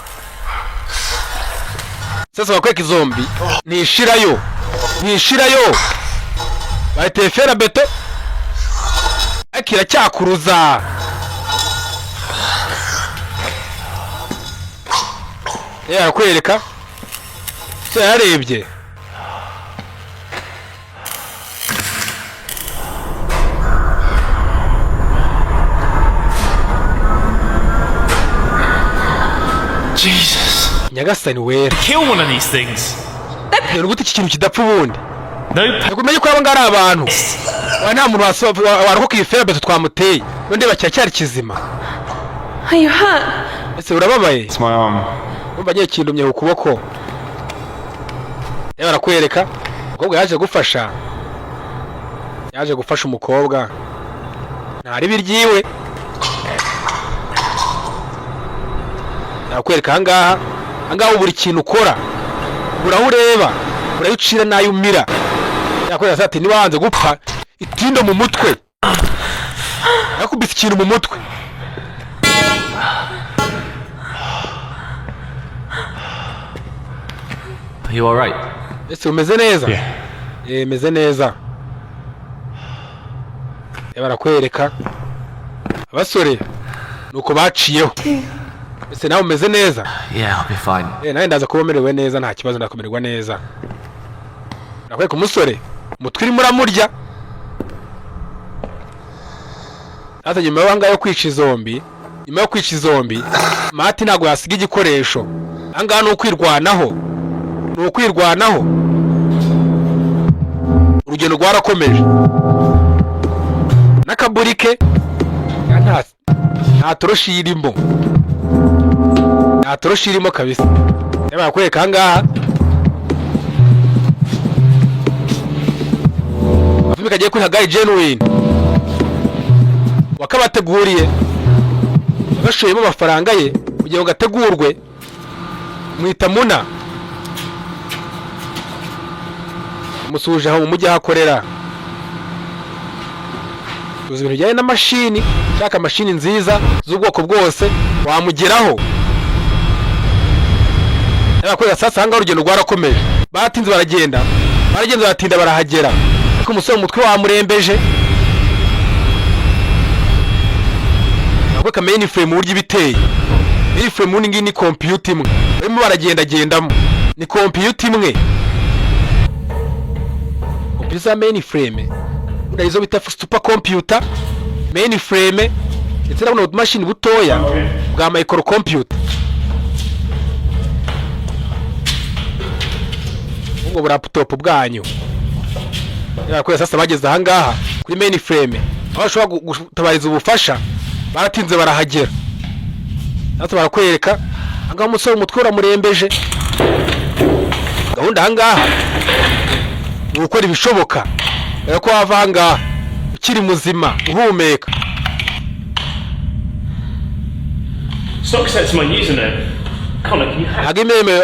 Sasa bakweka izombi nishirayo bahiteye fera beto akira cyakuruza. Yarakwereka so yarebye Jesus. Nyagasani wera. Kill one of these things. Rero gute iki kintu kidapfa ubundi. Nope. Nakumenye ko aba ngari abantu. Wa nta muntu warokoka ifera beto twamuteye. Nonde bacyacyari kizima. Are you hurt? Ese urababaye? It's my arm. Umva ngiye kindumye ku kuboko. Barakwereka. Umukobwa yaje gufasha umukobwa. Ntari biryiwe. Barakwereka ahangaha buri kintu ukora. Uraho ureba. Urayucira nayo umira. Yakwereka ati niba wanze gupfa itindo mu mutwe. Yakubise ikintu mu mutwe. Are you alright? Ese umeze neza? Yeah. Meze neza. Barakwereka. Abasore nuko baciyeho. Ese nawe umeze neza? Yeah, I'll be fine. Nawe ndaza kuba merewe neza nta kibazo ndakomererwa neza. Nakwereka umusore umutwe uri muramurya. Ata nyuma y'anga yo kwica izombi. Mati ntago yasiga igikoresho. Anga no kwirwanaho. Urugendo rwarakomeje. Nakaburike nta toroshi irimo. Kabisa. Barakwereka ahangaha. Afime kagiye kuri Hagayi Genuine. Wakabateguriye. Bashoyemo amafaranga ye kugira ngo gategurwe. Mwita Muna musuje aho mu mujyi ahakorera. Tuzi ibintu bijyanye n'amashini, shaka mashini nziza z'ubwoko bwose wamugeraho. Yabakorera sasa hanga urugendo rwarakomeje. Batinze baragenda baratinda barahagera. Ariko umusore mu mutwe wamurembeje. Nako mainframe buryo biteye. Mainframe ningi ni computer imwe. Barimo baragendamo. Ni computer imwe. Computer mainframe. Ndaizo bita super computer, mainframe, ndetse na machine butoya bwa microcomputer. Ngo laptop bwanyu. Yakoye sasa bageze aha ngaha kuri mainframe. Aho shobora gutabariza ubufasha. Baratinze barahagera. Natwe barakwereka anga umusore umutwe uramurembeje. Gahunda aha ngaha gukora ibishoboka. Ko wavanga ukiri muzima uhumeka. Success my username.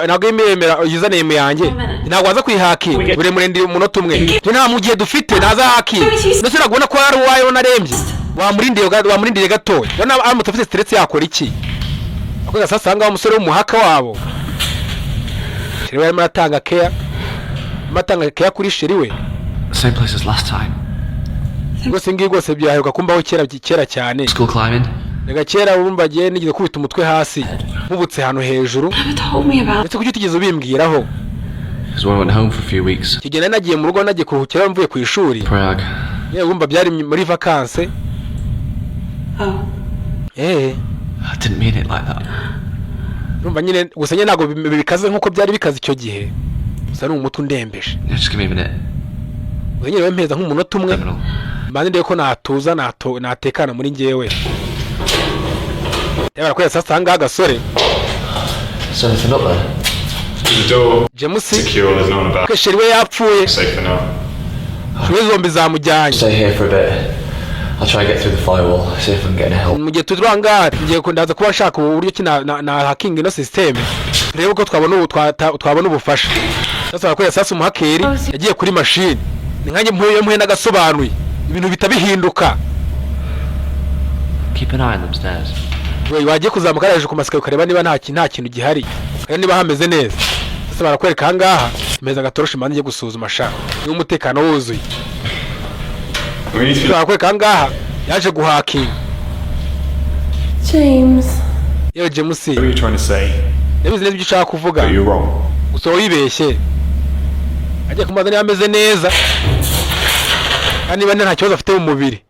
Ntabwo imemera username yanjye. Ntabwo waza kwihakira. Bure murendi umunota umwe. Nta mu gihe dufite naza hakira. Ndetse nagubona ko ari uwayo narembye. Wamurindire gatoya. None amutafite stress yakora iki? Ako sasa hanga umusore w'umuhaka wabo. Sheri we aratanga care. Matanga care kuri sheri we. Same place as last time. Gose ngi gose byaheruka kumbaho kera cyane. School climbing. Nega kera urumva giye nigeze kubita umutwe hasi. Mubutse hano hejuru. Ndetse kuki utigeze ubimbwiraho. Because I went home for a few weeks. Kigenda nagiye mu rugo nagiye kuruhukira mvuye ku ishuri. Prague. Urumva byari muri vacances. I didn't mean it like that. Urumva nyine gusa nyine nago bikaze nkuko byari bikaze icyo gihe. Gusa ni umutwe ndembeje. Just give me a minute. Nyine wempeza nk'umunota umwe. Mande ndeko natuza natekana muri ngewe. Yabarakora sasa hanga agasore. So nothing up there. The door James secure, there's no one about. Kesheri we yapfuye. Safe for now. Shwe zombi zamujyanye. Stay here for a bit. I'll try and get through the firewall, see if I can get any help. Mu gihe turanga ngiye kundaza kuba shaka uburyo na hacking no system. Reba ko twabona ubufasha. Sasa barakora sasa umuhakeri yagiye kuri machine. Ni nkanye mpuye n'agasobanuye. Ibintu bitabihinduka. Keep an eye on them stairs. We wagiye kuzamuka hejuru ku masika ukareba niba nta kintu gihari. Kandi niba hameze neza. Sasa barakwereka hangaha imeza gatoroshi manje ngiye gusuzuma shaka. Ni umutekano wuzuye. Barakwereka hangaha yaje guhakinga. James. Yo James. What are you trying to say? Yabize neza ibyo ushaka kuvuga. You're wrong. Gusa wibeshye. Ajya kumaza niba ameze neza. Kandi niba nta kibazo afite mu mubiri.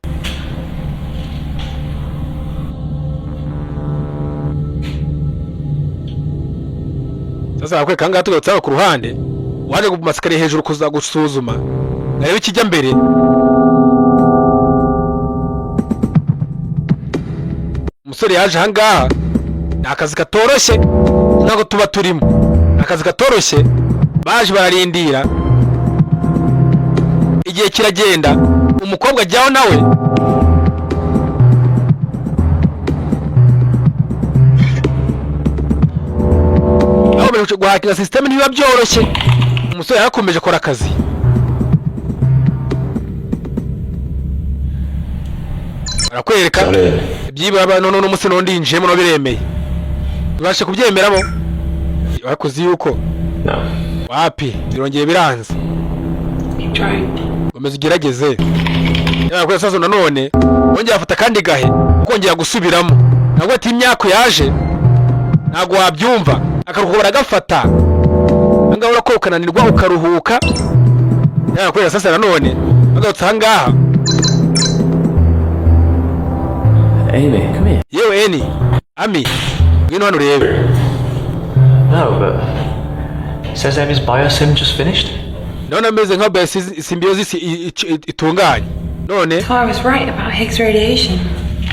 Sasa barakwereka hangaha tugatsa ku ruhande. Waje gumasikare hejuru kuza gusuzuma. Nayo ikijya mbere. Umusore yaje hangaha. Akazi katoroshye. Ntago tuba turimo. Akazi katoroshye. Baje bararindira. Igihe kiragenda. Umukobwa ajyaho nawe. Aho bari guhakira system ntibiba byoroshye. Umusore yarakomeje kora akazi. Arakwereka ibyiba abantu none umunsi no ndinjiyemo no biremeye. Ubashe kubyemeramo. Wakoze yuko wapi birongeye biranze. Komeza ugerageze. Yarakwereka sasa nanone wongera afata kandi gahe ukongera gusubiramo. Ntabwo ati imyaka yaje ntabwo wabyumva akaruhuka baragafata. Anga ura ko ukananirwa ukaruhuka. Yarakwereka sasa nanone agatsa hangaha. Amy, come here. Yewe Eni, Ami, ngwino hano urebe. No, but it says Amy's biosim just finished. None ameze nka biosymbiose itunganye. None I was right about Higgs radiation.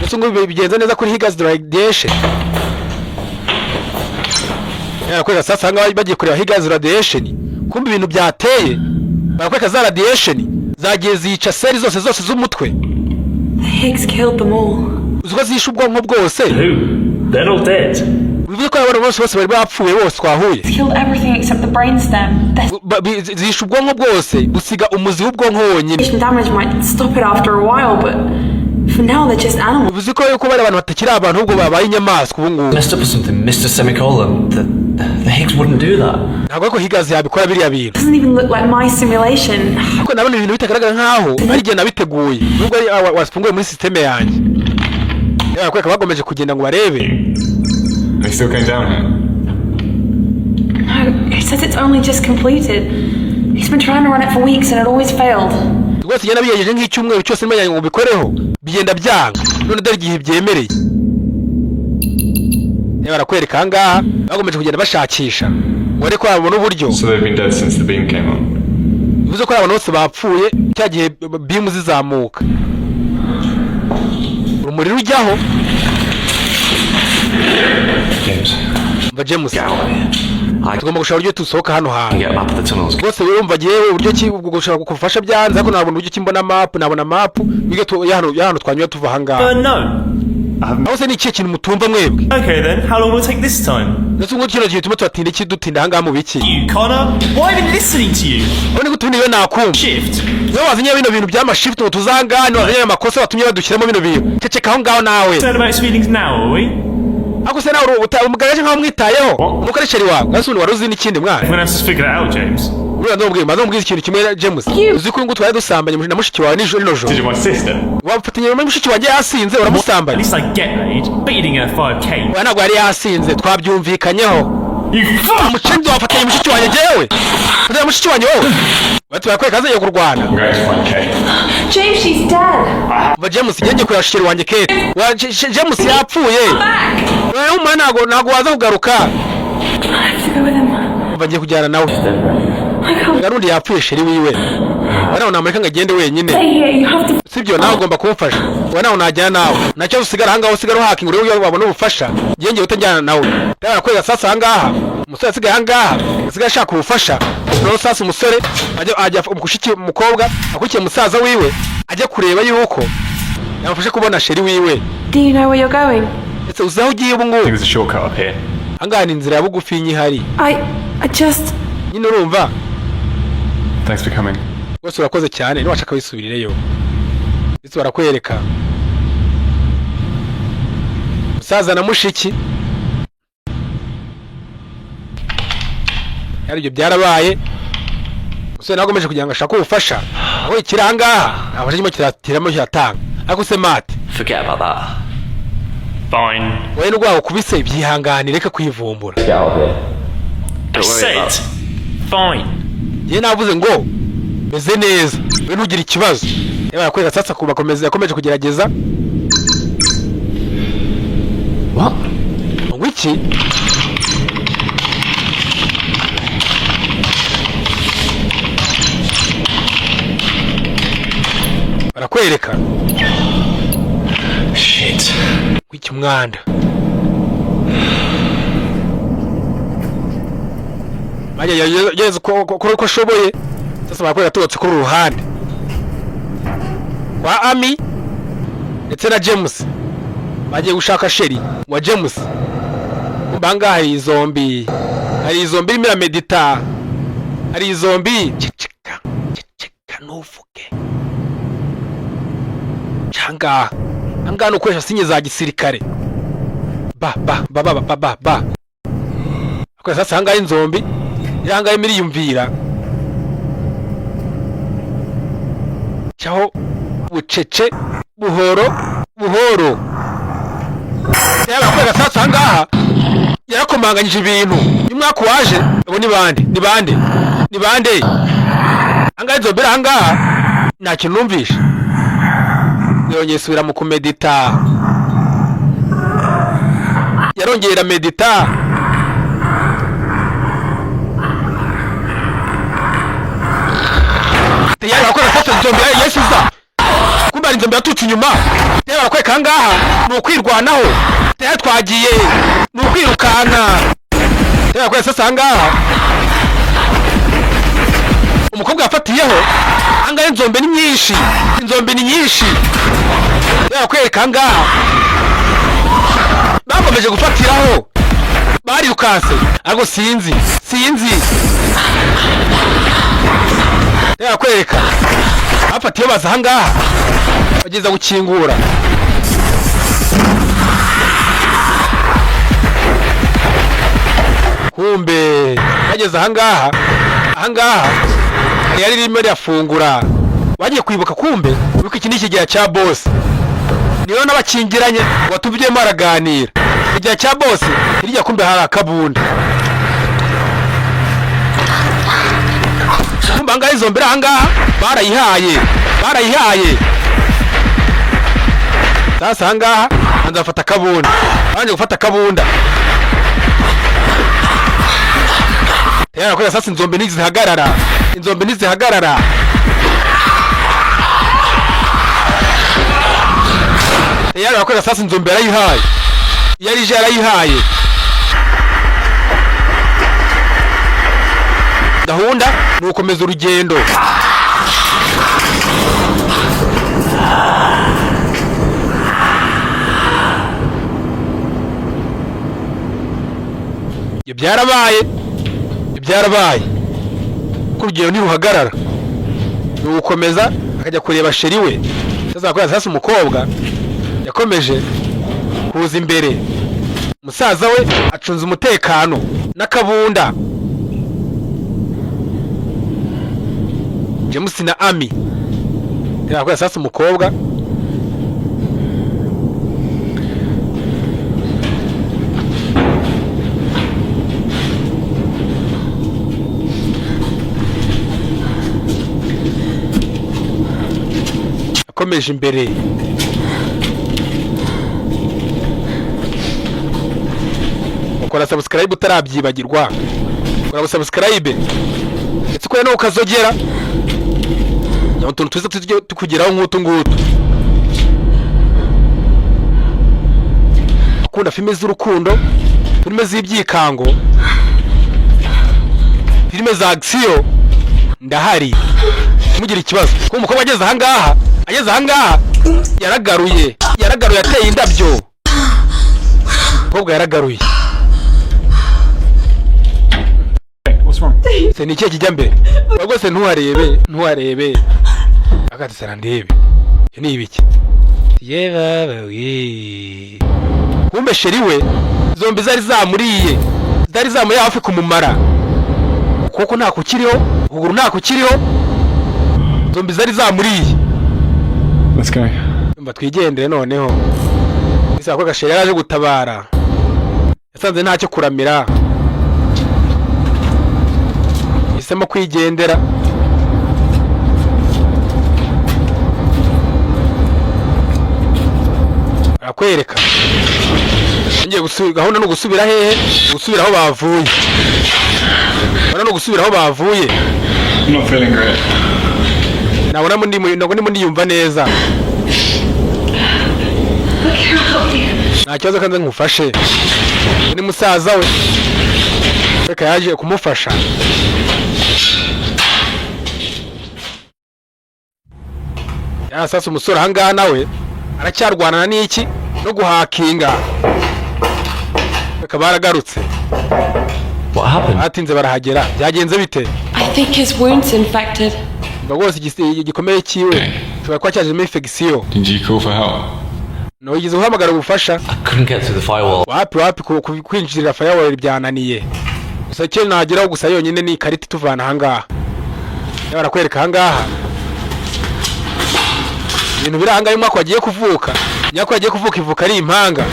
Gusa ngo bigenze neza kuri Higgs radiation. Yarakwereka sasa hanga bagiye kureba Higgs radiation. Kumbe ibintu byateye. Barakwereka za radiation zagiye zica seli zose z'umutwe. Higgs killed them all. Uziko zishe ubwonko bwose. Who? They're all dead. bivuze ko abantu bose bari bapfuye bose twahuye Killed everything except the brainstem. zishe ubwonko bwose busiga umuzi w'ubwonko wonyine. Damage might stop it after a while, but for now they're just animals. bivuze ko bari abantu batakiri abantu ahubwo babaye inyamaswa ubu ngubu. Messed up or something, Mr. Semicolon. The Higgs wouldn't do that. ntabwo ko Higgs yabikora biriya bintu. Doesn't even look like my simulation. ariko nabona ibintu bitagaragara nkaho ari igihe nabiteguye nubwo ari wasifunguye muri systeme yanjye. Yakweka bagomeje kugenda ngo barebe. They still came down here. No, it says it's only just completed. He's been trying to run it for weeks and it always failed. rwose njye nabiyegeje nk'icyumweru cyose nimenya ngo bikoreho bigenda byanga none dore igihe byemereye. barakwereka ahangaha bagomeje kugenda bashakisha ngo ariko babona uburyo. So they've been dead since the beam came on. bivuze ko abantu bose bapfuye cya gihe beam zizamuka. urumuri rujyaho. James tugomba gushaka uburyo tusohoka hano hantu rwose wumva yewe uburyo ki gushaka kugufasha byanze ariko nabona uburyo ki mbona map nabona map bige hano twanyura tuva ahangaha. No. aho se ni ikihe kintu mutumva mwebwe? Okay then, how long will it take this time? ndetse ngo kino gihe tuma tubatinda iki dutinda ahangaha mu biki? You, Connor? Why have I been listening to you? Abone gutumira iyo nakumva. Shift. Niyo wazanye bino bintu by'ama shift ngo tuzangane wazanye amakosa batumye badushyiramo bino bintu. Ceceka aho ngaho nawe. Turn about his feelings now, are we? ako se nawe umugaraje nkaho mwitayeho umukoresheri wawe gasuni wari uzi n'ikindi mwana. Everyone else has figured it out, James. Uriya ndamubwira ikintu kimwe James. Uzi ko ngo twari dusambanye na mushiki wawe nijoro nijoro. Did you my sister? Wafatanye na mushiki wanjye yasinze uramusambanye. At least I get laid. Beating her 5k. Wana ntabwo yari yasinze twabyumvikanyeho. Umucindi wafatanye mushiki wanjye jewe. Fatanye mushiki wanjye wowe. Bati bakweka azaye kurwana. I'm going to find Kate. James, she's dead. Ba James yenge kurashikira wanjye Kate. James yapfuye. Wewe umwana ntago waza kugaruka. I have to go with him. Bagiye kujyana nawe. Garundi yapfuye sheri wiwe. Wana unamureka ngagende wenyine. Sibyo nawe ugomba kumfasha. Wana unajyana nawe. Nacyo usigara hanga usigara hacking uriyo wabona ubufasha. Yenge utajyana nawe. Ndabara kwega sasa hangaha. Umusore asigaye hangaha. Asigaye ashaka ubufasha. No sasa umusore ajya umukushiki umukobwa akukiye musaza wiwe ajya kureba yuko yamufashe kubona sheri wiwe. Do you know where you're going? Ese uzaho ugiye ubu ngo? There's a shortcut up here. Hangaha ni inzira ya bugufi nyihari. I just nyine urumva. Thanks for coming. Bose urakoze cyane ni washaka wisubirireyo. Ese barakwereka. Musaza na mushiki. Yari ibyo byarabaye. Musore nagomeje kugira ngo ashaka ubufasha. Aho ikirangaha abaje nyuma kiratiramo kiratanga. Ariko se Matt. Forget about that. Fine. Wowe n'ugwaho kubise byihanganire reka kwivumbura. I said fine. Ye navuze ngo meze neza. We ntugira ikibazo. Yaba yakwega sasa kubakomeza yakomeje kugerageza. What? Wiki? Barakwereka. Shit. Wiki mwanda. Maje yeze ko shoboye. Sasa barakwereka turotse kuri ruhande. Kwa Ami ndetse na James. Bagiye gushaka sheri wa James. Mbanga hari izombi. Hari izombi imira medita. Hari izombi ceceka nuvuge. Changa. Anga no kwesha sinye za gisirikare. Ba. Kwa sasa hanga inzombi. Yanga imiri yumvira. Cyaho bucece buhoro. Yaba kwega sasa hangaha yarakomanganyije ibintu umwaka waje abo ni bande hangaha izobera hangaha nta kintu numvisha yongeye subira mu kumedita yarongera medita yaba kwega sasa zombi yesuza kumba inzombi yatutse inyuma yaba kwega hangaha no kwirwanaho tayari twagiye no kwirukana yaba kwega sasa hangaha umukobwa yafatiyeho hangaha inzombi ni nyinshi yaba kwega hangaha bakomeje gufatiraho barirukanse ariko sinzi reka kwereka bafatiye baza ahangaha bageza gukingura kumbe bageze ahangaha yari ririmo rirafungura wagiye kwibuka kumbe wibuka iki ni ikigega cya boss niyo n'abakingiranye watuvuyemo araganira ikigega cya boss hirya kumbe hari akabunda kumbe ahangaha izo mbere ahangaha barayihaye sasa ahangaha banza bafata akabunda banje gufata akabunda ko sasa inzombe ntizihagarara ko sasa inzombe yarayihaye gahunda ni ukomeza urugendo byarabaye ko urugendo ntiruhagarara ni ugukomeza akajya kureba sheri we sasa umukobwa yakomeje kuza imbere musaza we acunze umutekano n'akabunda James na Amy yakoze sasa umukobwa akomeje imbere ukora subscribe utarabyibagirwa ukora subscribe ndetse ukora no ukazogera ya utuntu twiza tujye tukugeraho nk'utu ngutu akunda filime z'urukundo filime z'ibyikango filime za action ndahari mugira ikibazo ko umukobwa ageze ahangaha yaragaruye ateye indabyo umukobwa yaragaruye se ni kiye kijya mbere rwose ntuharebe akati sara ndebe ni ibiki yebawe kumbe sheri we zombi zari zamuriye hafi kumumara kuko nta kukiriho ukuguru nta kukiriho zombi zari zamuriye. Let's go. Mba twigendere noneho bisaba ko gasheri yaje gutabara yasanze ntacyo kuramira isemo kwigendera akwereka ngiye gahunda no gusubira hehe gusubira aho bavuye no gusubira aho bavuye. I'm not feeling great. Nabona mundi yumva neza nta kibazo kandi nkufashe ni musaza we reka yaje kumufasha ya sasa umusore ahangaha nawe aracyarwanana n'iki no guhakinga reka baragarutse. What happened? Atinze barahagera byagenze bite? I think his wound's infected. Bagose igikomeye kiwe tuba kwacyaje infection. Did you call for help? No yize uhamagara ubufasha. I couldn't get through the firewall. Wapi kwinjirira firewall byananiye. Gusa cyo nageraho gusa yonyine ni kariti tuvana hangaha. Yabara kwereka hangaha. Ibintu biranga yumwa ko agiye kuvuka. Nyako agiye kuvuka ivuka ari impanga.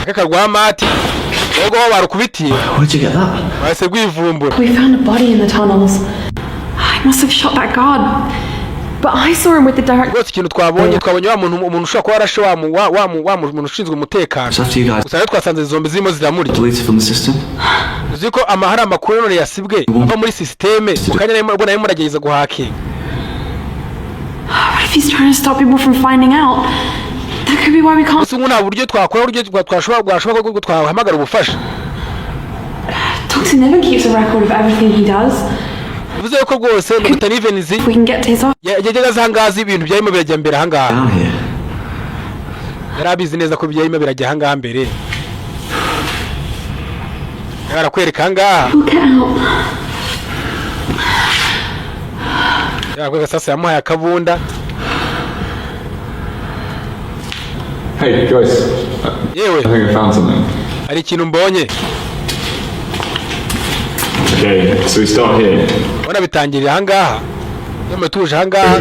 Akarwa mati. Ogo barukubitiye. Where'd you get that? Base gwivumbura. We found a body in the tunnels. I must have shot that guard. But I saw him with the direct. Rwose ikintu twabonye wa muntu ushaka ko warashe wa muntu ushinzwe umutekano. Gusa twasanze zombi zirimo ziramurya. Deleted from the system. Uziko amahara makuru none yasibwe ava muri systeme ukanya nayo muragereza guhakinga. What if he's trying to stop people from finding out? That could be why we can't. Usungu nta buryo twakora twashobora ko twahamagara ubufasha. Toxin never keeps a record of everything he does. Bivuze ko rwose no bitani evenizi We can get to his office. yageraza hangazi ibintu byarimo birajya mbere hangaha. Down here. yari abizi neza ko byarimo birajya ahangaha mbere. Barakwereka ahangaha. Yakwega sasa yamuhaye akabunda. Hey, Joyce. Yewe. I think I found something. Hari ikintu mbonye. Okay, so we start here. Wana bitangirira ahangaha. Yome tuje ahangaha.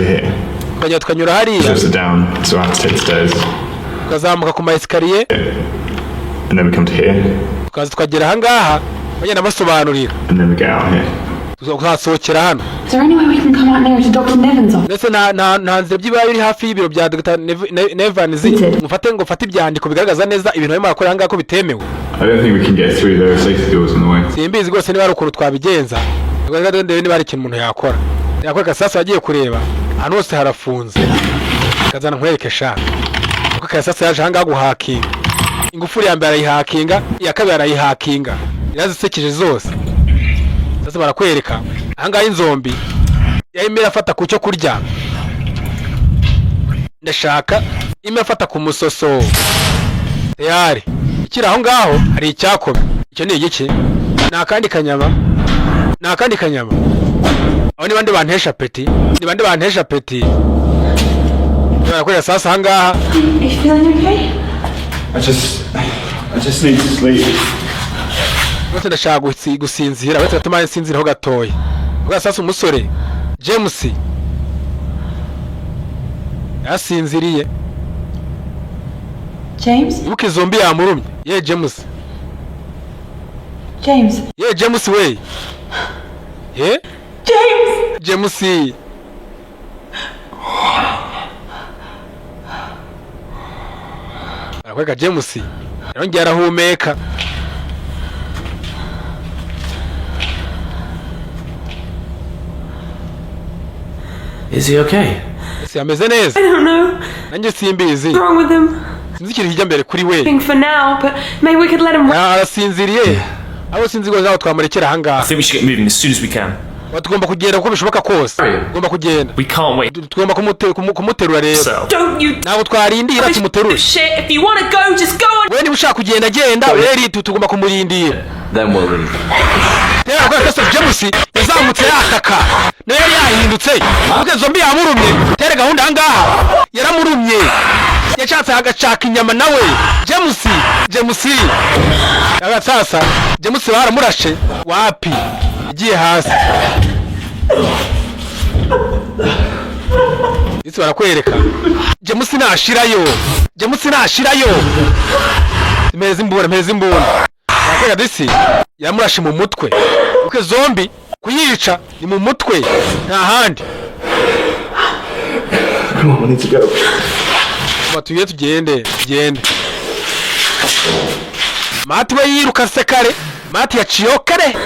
Tukajya tukanyura hariya. Steps are down, so I have to take the stairs. Tukazamuka ku maesikariye. And then we come to here. Tukaza tukagera ahangaha. Bagenda basobanurira. And then we get out here. Tuzasohokera hano. Is there any way we can come out near to Dr. Nevin's office? Ndetse nta nzira by'ibaye biri hafi y'ibiro bya Dr. Nevans. Mufate ibyandiko bigaragaza neza ibintu barimo barakora ahangaha ko bitemewe. I don't think we can get through. There are safety doors in the way. Simbizi rwose niba ari ukuntu twabigenza. Ndende niba ari ikintu umuntu yakora. Yakwereka sasa yagiye kureba. Ahantu hose harafunze. Kazana nkwereke sha. Kuko kasasa yaje ahangaha guhakinga. Ingufuri ya mbere arayihakinga, iya kabiri arayihakinga. Irazisekeje zose. Sasa barakwereka ahangaha inzombi yayimira afata ku cyo kurya. Ndashaka imwe afata ku musoso. Tayari ikira aho ngaho hari icyakome. Icyo ni igiki? Nakandi kanyama. Abo ni bande bantesha peti. Barakwereka sasa ahangaha. Are you feeling okay? I just need to sleep. Bose ndashaka gusinzira, bose gatuma nsinzira ho gatoya. Ubwo sasa umusore James yasinziriye. James? Ubuke zombi yamurumye. Ye James. Ye James we. Ye? James. Akweka James. Yongera arahumeka. Is he okay? Ese ameze neza? I don't know. Nanjye simbizi. What's wrong with him? Sinzi ikintu kijya mbere kuri we. For now, but maybe we could let him. Arasinziriye. Abo sinzi ngo zaho twamurekera ahangaha. I think we should get moving as soon as we can. Tugomba kugenda uko bishoboka kose. Tugomba kugenda. We can't wait. Tugomba kumuterura rero. Don't you ntabwo twarindira tumuterura. Shit, if you want to go, just go on. Wewe niba ushaka kugenda genda, rero tugomba kumurindira. Then we'll leave. Tera kwa Pastor James yazamutse yakaka. Nayo yahindutse. Ubwo zombi yamurumye. Tere gahunda ahangaha. Yaramurumye. Yachatse agacaka inyama nawe. James. Yaga sasa James baramurashe. Wapi? Igiye hasi. Isi barakwereka. James nashirayo. Mezi imbura. Yakwega disi yamurashe mu mutwe. Uke zombi kuyica ni mu mutwe nta handi. Come on, we need to go. Batuye tugende. Mati we yiruka se kare. Mati yaciyo kare.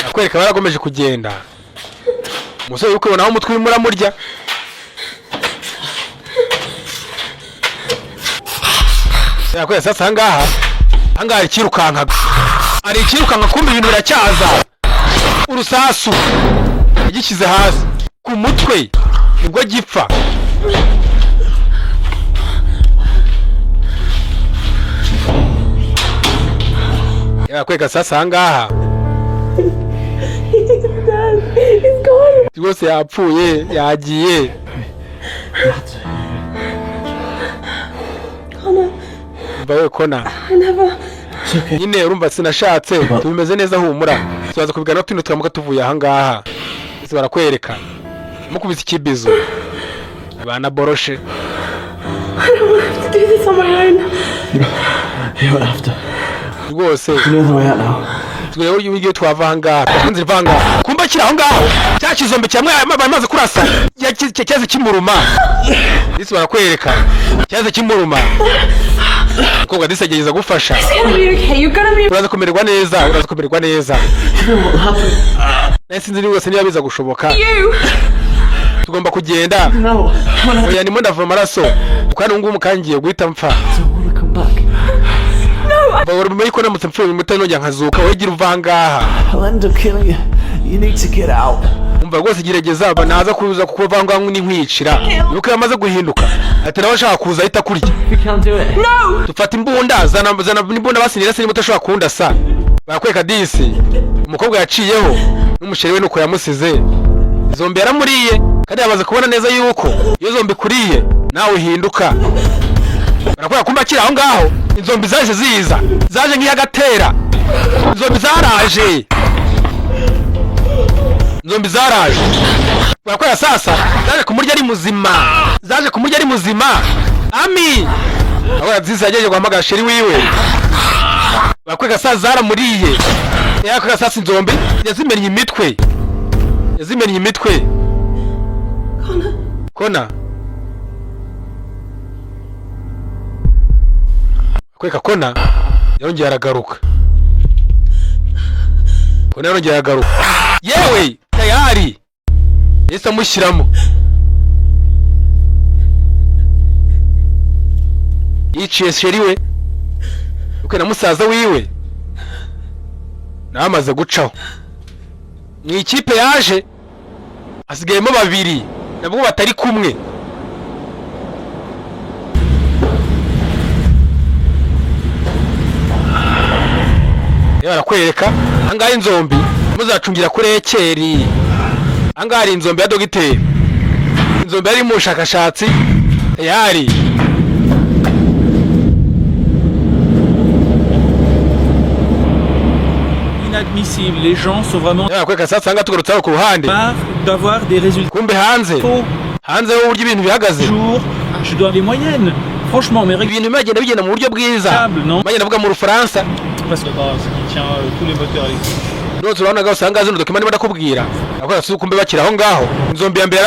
Yakwereka baragomeje kugenda. Umusore yuko naho umutwe muramurya. Yakwereka sasa ahangaha ikirukankaga. Ari ikirukanka kumbe ibintu biracyaza. Urusasu yagikize hasi ku mutwe nibwo gipfa. Yakweka sasa ahangaha rwose yapfuye yagiye. Mbaye kona nyine urumva sinashatse tubimeze neza humura tubaza kubigana no tuno turamuka tuvuye ahangaha. Ese barakwereka mukubise ikibizo abana boroshe. Rwose tugere ugiye twava ahangaha twakunze ivanga kumba kira aho ngaho cyakizombe cyamwe amaze kurasa cyaze kimuruma. Ese barakwereka cyaze kimuruma. Kobwa disegereza gufasha. Uraza kumererwa neza. Nasi nzi rwose niba biza gushoboka. Tugomba kugenda. Oya ndimo ndava amaraso. Ukana ngumu kangiye guhita mpfa. Bawuri mu yiko namutse mpfuye mutano njya nkazuka wegira uvangaha. I'll end up killing you. You need to get out. umva rwose gerageza naza kuza kukuvanga n'inkwicira yuko yamaze guhinduka ati nawe ashaka kuza ahita kurya dufata imbunda zana imbunda basinira se nimutashobora kunda sa barakweka disi umukobwa yaciyeho n'umusheri we nuko yamusize zombi yaramuriye kandi yamaze kubona neza yuko iyo zombi kuriye nawe uhinduka barakweka kumba kiri aho ngaho inzombi zaje ziza zaje nk'iyagatera inzombi zaraje barakweka sasa zaje kumurya ari muzima Ami abona nziza yagejeje guhamagara sheri wiwe barakweka sasa zaramuriye yakweka sasa inzombi yazimennye imitwe Kona kweka Kona yarongeye aragaruka yewe tayari yese amushyiramo yiciye sheri we uko na musaza wiwe namaze gucaho mu ikipe yaje asigayemo babiri nabwo batari kumwe barakwereka ahangaha inzombi muzacungira kuri ekeri ahangaha hari inzombi ya dogiteri inzombi yari mu bushakashatsi yari Inadmissible, les gens sont vraiment barakwereka sasa ahangaha tugarutse aho ku ruhande d'avoir des résultats. kumbe hanze uburyo ibintu bihagaze Je dois des moyennes. Franchement, mais ibintu bigenda mu buryo bwiza bagenda vuga mu Rufaransa parce que qui tient tous les moteurs électriques. None urabona gaho usanga zino document badakubwira akora suko kumbe bakira aho ngaho inzombi ya mbere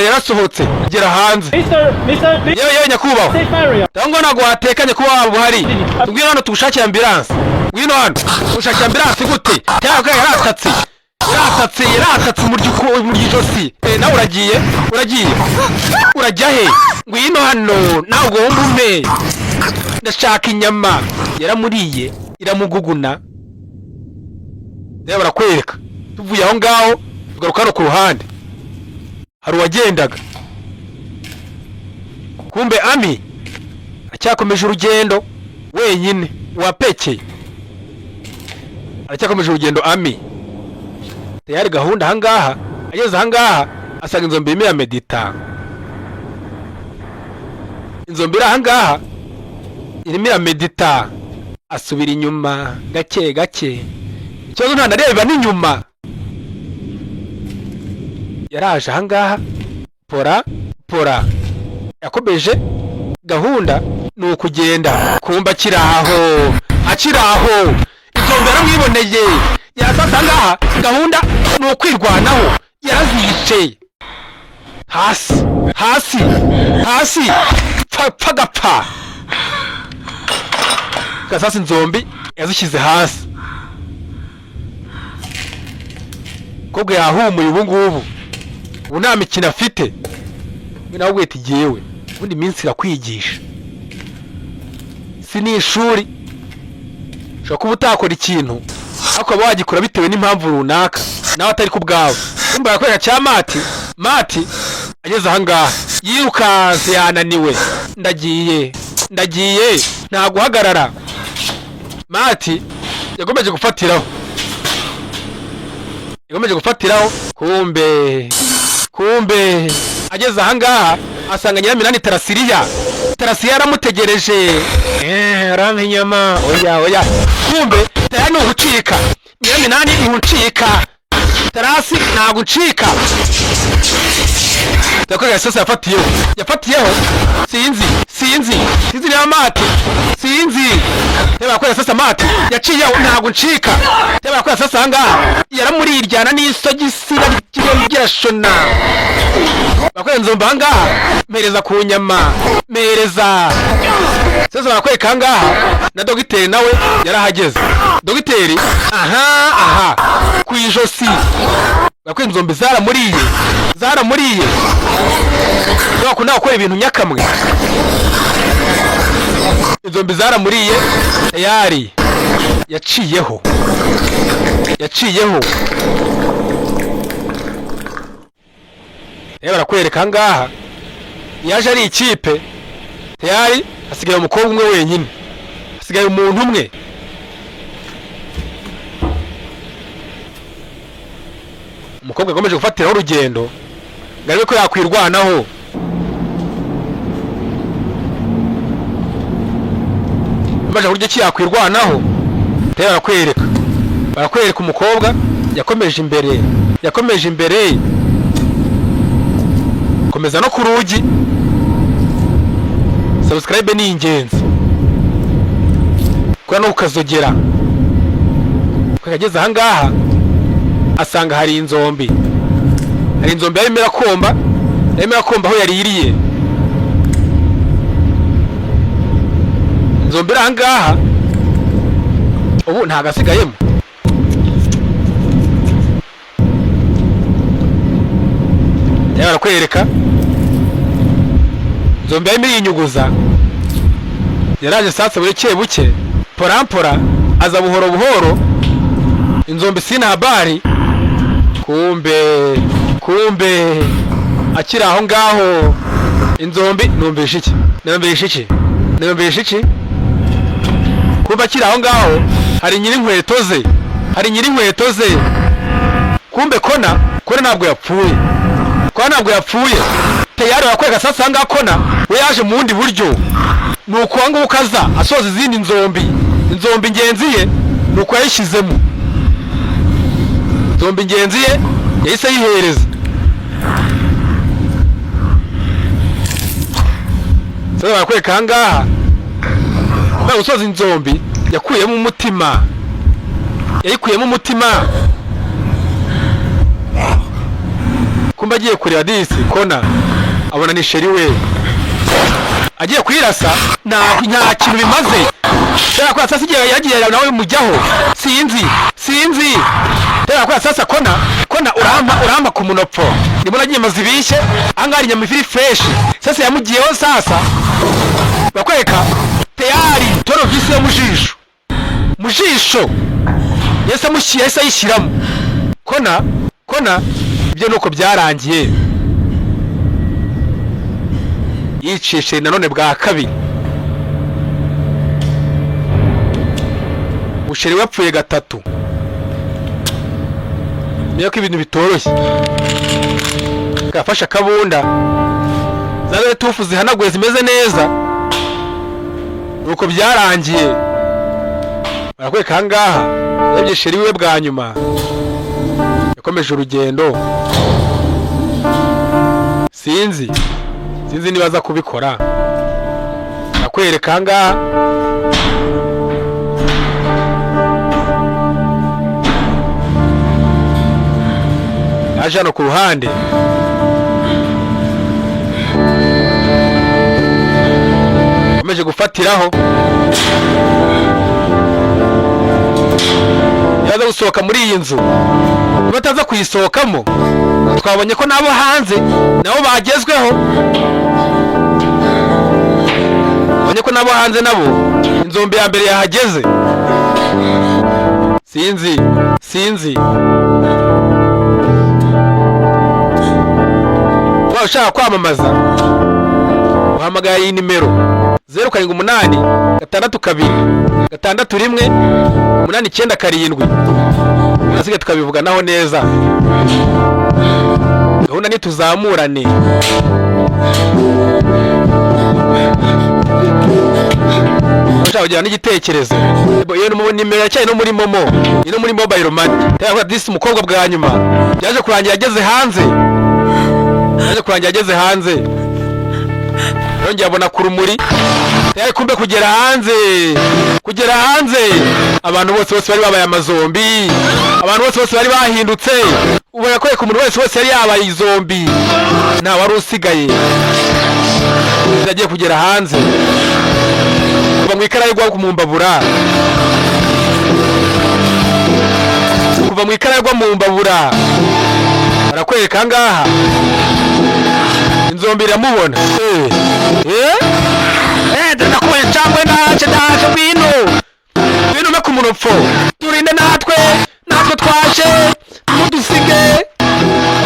yarasohotse igera hanze yewe nyakubaho tango nago watekanye kuba waba buhari tubwire hano tugushakira ambulance ngwino hano ushakira ambulance gute cyangwa yaratatse mu gijosi nawe urajya he ngwino hano nawe ugomba umpe ndashaka inyama yaramuriye iramuguguna barakwereka tuvuye aho ngaho tugaruka hano ku ruhande hari uwagendaga kumbe Ami aracyakomeje urugendo wenyine wapekeye Ami tayari gahunda ahangaha ageze ahangaha asanga inzombi irimo iramedita asubira inyuma gake ikibazo ntanareba n'inyuma yaraje ahangaha pora yakomeje gahunda ni ukugenda kumba akiraho inzombi yaramwiboneye yarasasa ahangaha gahunda ni ukwirwanaho yaraziyicaye hasi pagapfa gasasa inzombi yazishyize hasi kobwa yahumuye ubu nta mikino afite nawe wete igiyewe ubundi minsi irakwigisha si ni ishuri ushobora kuba utakora ikintu ariko waba wagikora bitewe n'impamvu runaka nawe atari ku bwawe kumva yakorera cya mati ageze ahangaha yirukanse yananiwe ndagiye nta guhagarara mati yagomeje gufatiraho kumbe ageze ahangaha asanga Nyiraminani Tarasiya yaramutegereje arampa inyama oya kumbe tayari nugucika Nyiraminani ntucika Tarasi ntago ucika takoga sasa yafatiyeho sinzi ya mati teba kwa sasa mati yaciyeho ntago ucika teba kwa sasa ahangaha yaramuriryana n'isogisira ry'irashona bakwe nzomba ahangaha mereza ku nyama sasa barakwereka ahangaha na dogiteri nawe yarahageze dogiteri aha ku ijosi bakwe nzombi zaramuriye bakunda gukora ibintu nyakamwe inzombi zaramuriye tayari yaciyeho rero barakwereka ngaha yaje ari ikipe tayari hasigaye umukobwa umwe wenyine hasigaye umuntu umwe umukobwa akomeje gufatiraho urugendo ngarebe ko yakwirwanaho amaje buryo ki yakwirwanaho tayari barakwereka umukobwa yakomeje imbere komeza no ku rugi subscribe ni ingenzi kwa no ukazogera kwageze aha ngaha asanga hari inzombi yarimo irakomba aho yaririye inzombi aha ngaha ubu nta gasigayemo barakwereka inzombi yarimo irinyuguza yaraje sasa buke porampora aza buhoro inzombi sina habari kumbe akiri aho ngaho inzombi numvishe iki kumbe akiri aho ngaho hari nyiri inkweto ze kumbe kona ntabwo yapfuye tayari bakwega sasa ngaho kona we yaje mu wundi buryo nuko ngo ukaza asoza izindi inzombi ingenzi ye nuko yayishyizemo inzombi ingenzi ye yahise ayihereza sasa bakweka aha ngaha maze gusoza inzombi yakuyemo umutima kumba agiye kureba disi kona abona ni sheri we agiye kwirasa nta kintu bimaze tera kwa sasa igihe yagiye nawe mujyaho sinzi tera kwa sasa kona uramba ku munopfo ndimo nagiye mazibishe angari nyamifiri fresh sasa yamugiyeho sasa bakweka tayari toro visi yo mujisho yese ayishyiramo kona ibyo nuko byarangiye yicishe nanone bwa kabiri usheri wapfuye gatatu niyo ko ibintu bitoroshye gafasha kabunda zawe tufu zihanaguye zimeze neza nuko byarangiye barakweka aha ngaha yabye sheri we bwa nyuma yakomeje urugendo sinzi niba aza kubikora akwereka aha ngaha yaje hano ku ruhande akomeje gufatiraho yaza gusohoka muri iyi nzu bataza kuyisohokamo twabonye ko nabo hanze nabo bagezweho nabo inzombi ya mbere yahageze sinzi waba ushaka kwamamaza uhamagara iyi nimero 0786261897 urasigaye tukabivuganaho neza gahunda ntituzamurane ushaka kugira n'igitekerezo iyo nimero yacyari no muri momo no muri mobile money tayari disi umukobwa bwa nyuma yaje kurangira ageze hanze yongeye abona ku rumuri tayari kumbe kugera hanze abantu bose bari babaye amazombi abantu bose bari bahindutse ubona ko ku muntu wese yari yabaye izombi nta wari usigaye yagiye kugera hanze kuva mu ikarayirwa mu mbabura barakwereka ngaha inzombi iramubona ndakuye cyangwa ndaje bino me ku munopfo turinde natwe twaje mudusige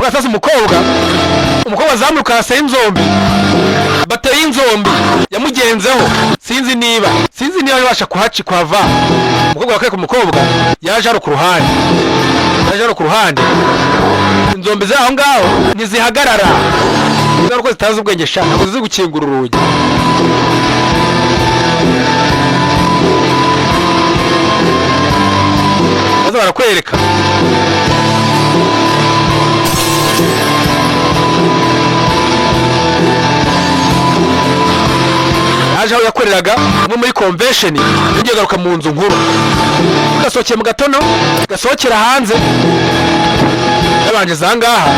Avuga sasa umukobwa azamuka arasa inzombi. Bateye inzombi yamugenzeho. Sinzi niba yabasha kuhava. Umukobwa wakwereka umukobwa yaje ari ku ruhande. Inzombi zaho ngaho nizihagarara. Ngira ko zitazi ubwenge sha ntabwo zizi gukingura urugi. Baza barakwereka. Aje aho yakoreraga umwe muri convention ngiye garuka mu nzu nkuru. Gasohokeye mu gatono gasohokera hanze. Yabanje zangaha.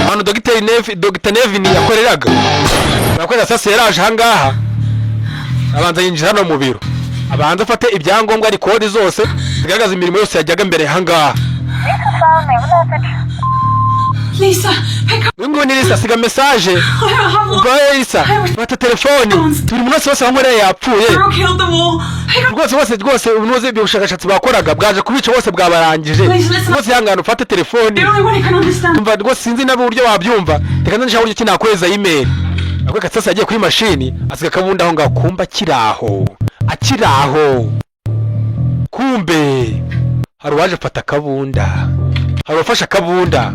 Hano Dr. Nevin yakoreraga. Nakorera sasa yaraje hangaha. Abanza yinjira hano mu biro. Abanza afate ibyangombwa ari kode zose zigaragaza imirimo yose yajyaga mbere hangaha. Lisa, pick up. Ngo ni Lisa siga message. Ubwo Lisa bata telefone. Turi munsi wose wankoreye yapfuye. Rwose ubunoze by'ubushakashatsi bakoraga bwaje kubica bose bwabarangije. Rwose yangana ufate telefone. Tumva rwose sinzi nabo uburyo wabyumva. Reka ndashaka uburyo kinakweza email. Akweka sasa yagiye kuri machine asiga kabunda aho ngakumba akiraho. Kumbe hari waje fata kabunda. Hari wafasha kabunda.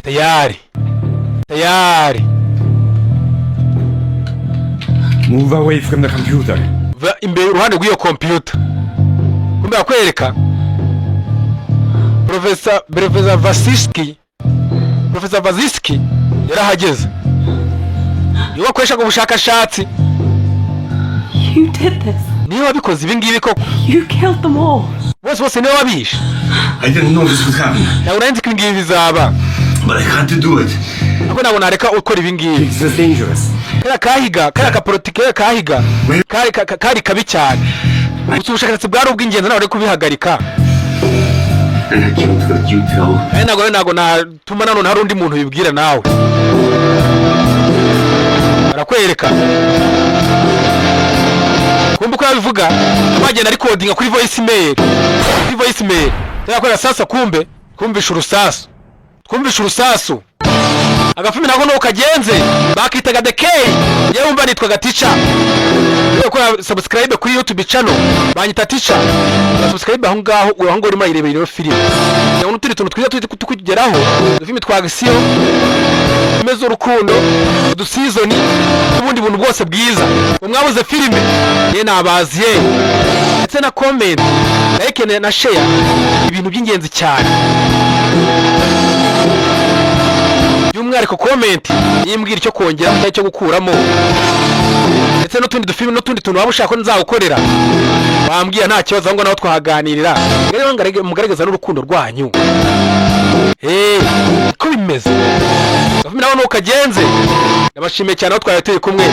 Tayari. Move away from the computer. Va imbere uruhande rw'iyo computer. Kumbe akwereka. Professor Vaziski yarahageze. Niwe akoreshaga ubushakashatsi. You did this. Niwe wabikoze ibi ngibi koko. You killed them all. Bose niwe wabishe. I didn't know this would happen. Ntabwo ibi ngibi bizaba. But I had to do it. Ako nabona areka ukora ibi ngibi. This is dangerous. Kaya kapolitike kahiga. Kari kabi cyane. Ubushakashatsi bwari ubw'ingenzi nawe kubihagarika. And I can't let you tell. Ntabwo natuma none hari undi muntu bibwira nawe. Barakwereka. Kumbe ko yabivuga bagenda recording kuri voice mail. Yakorera sasa kumvisha urusasu. Agafimi nako no kagenze bakitaga The K. Yumva nitwa Teacher. Yoko subscribe kuri YouTube channel banyita Teacher. Subscribe aho ngaho urimo irebera iyo film. Yaho n'utundi tuntu twiza tukugeraho. Film twa action. Mezo urukundo, du season ubundi buntu bwose bwiza. Umwabuze filime ye nabaziye. Ndetse na comment, like na share ibintu by'ingenzi cyane. By'umwihariko comment yimbwira icyo kongera cyangwa icyo gukuramo. Ndetse n'utundi dufilime n'utundi tuntu waba ushaka ko nzagukorera. Bambwiye nta kibazo ngo naho twahaganirira. Rero mugaragaza n'urukundo rwanyu. Ko bimeze. Gafimi nawe nukagenze. Nabashimiye cyane aho twari turi kumwe.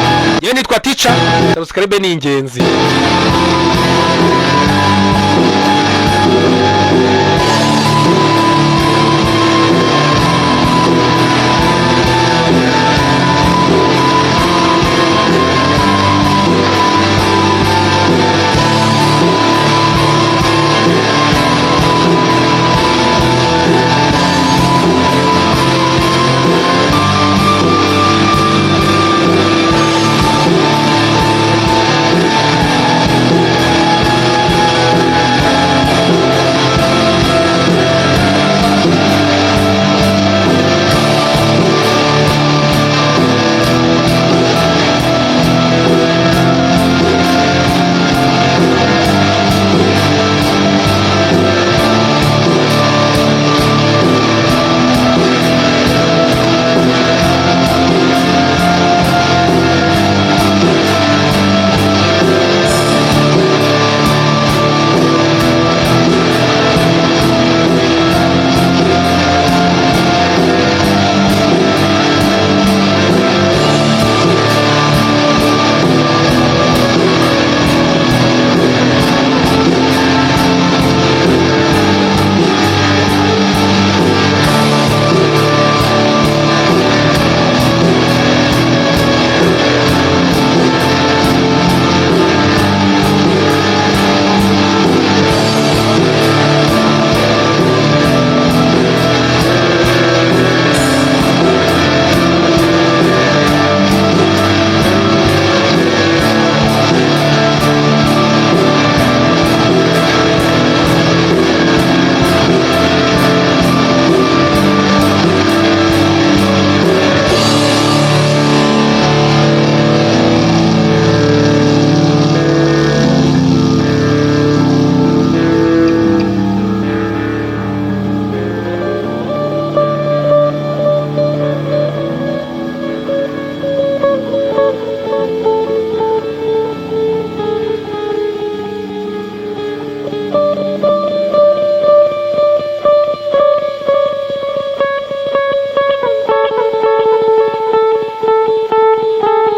Yewe nitwa Teacher, subscribe ni ingenzi.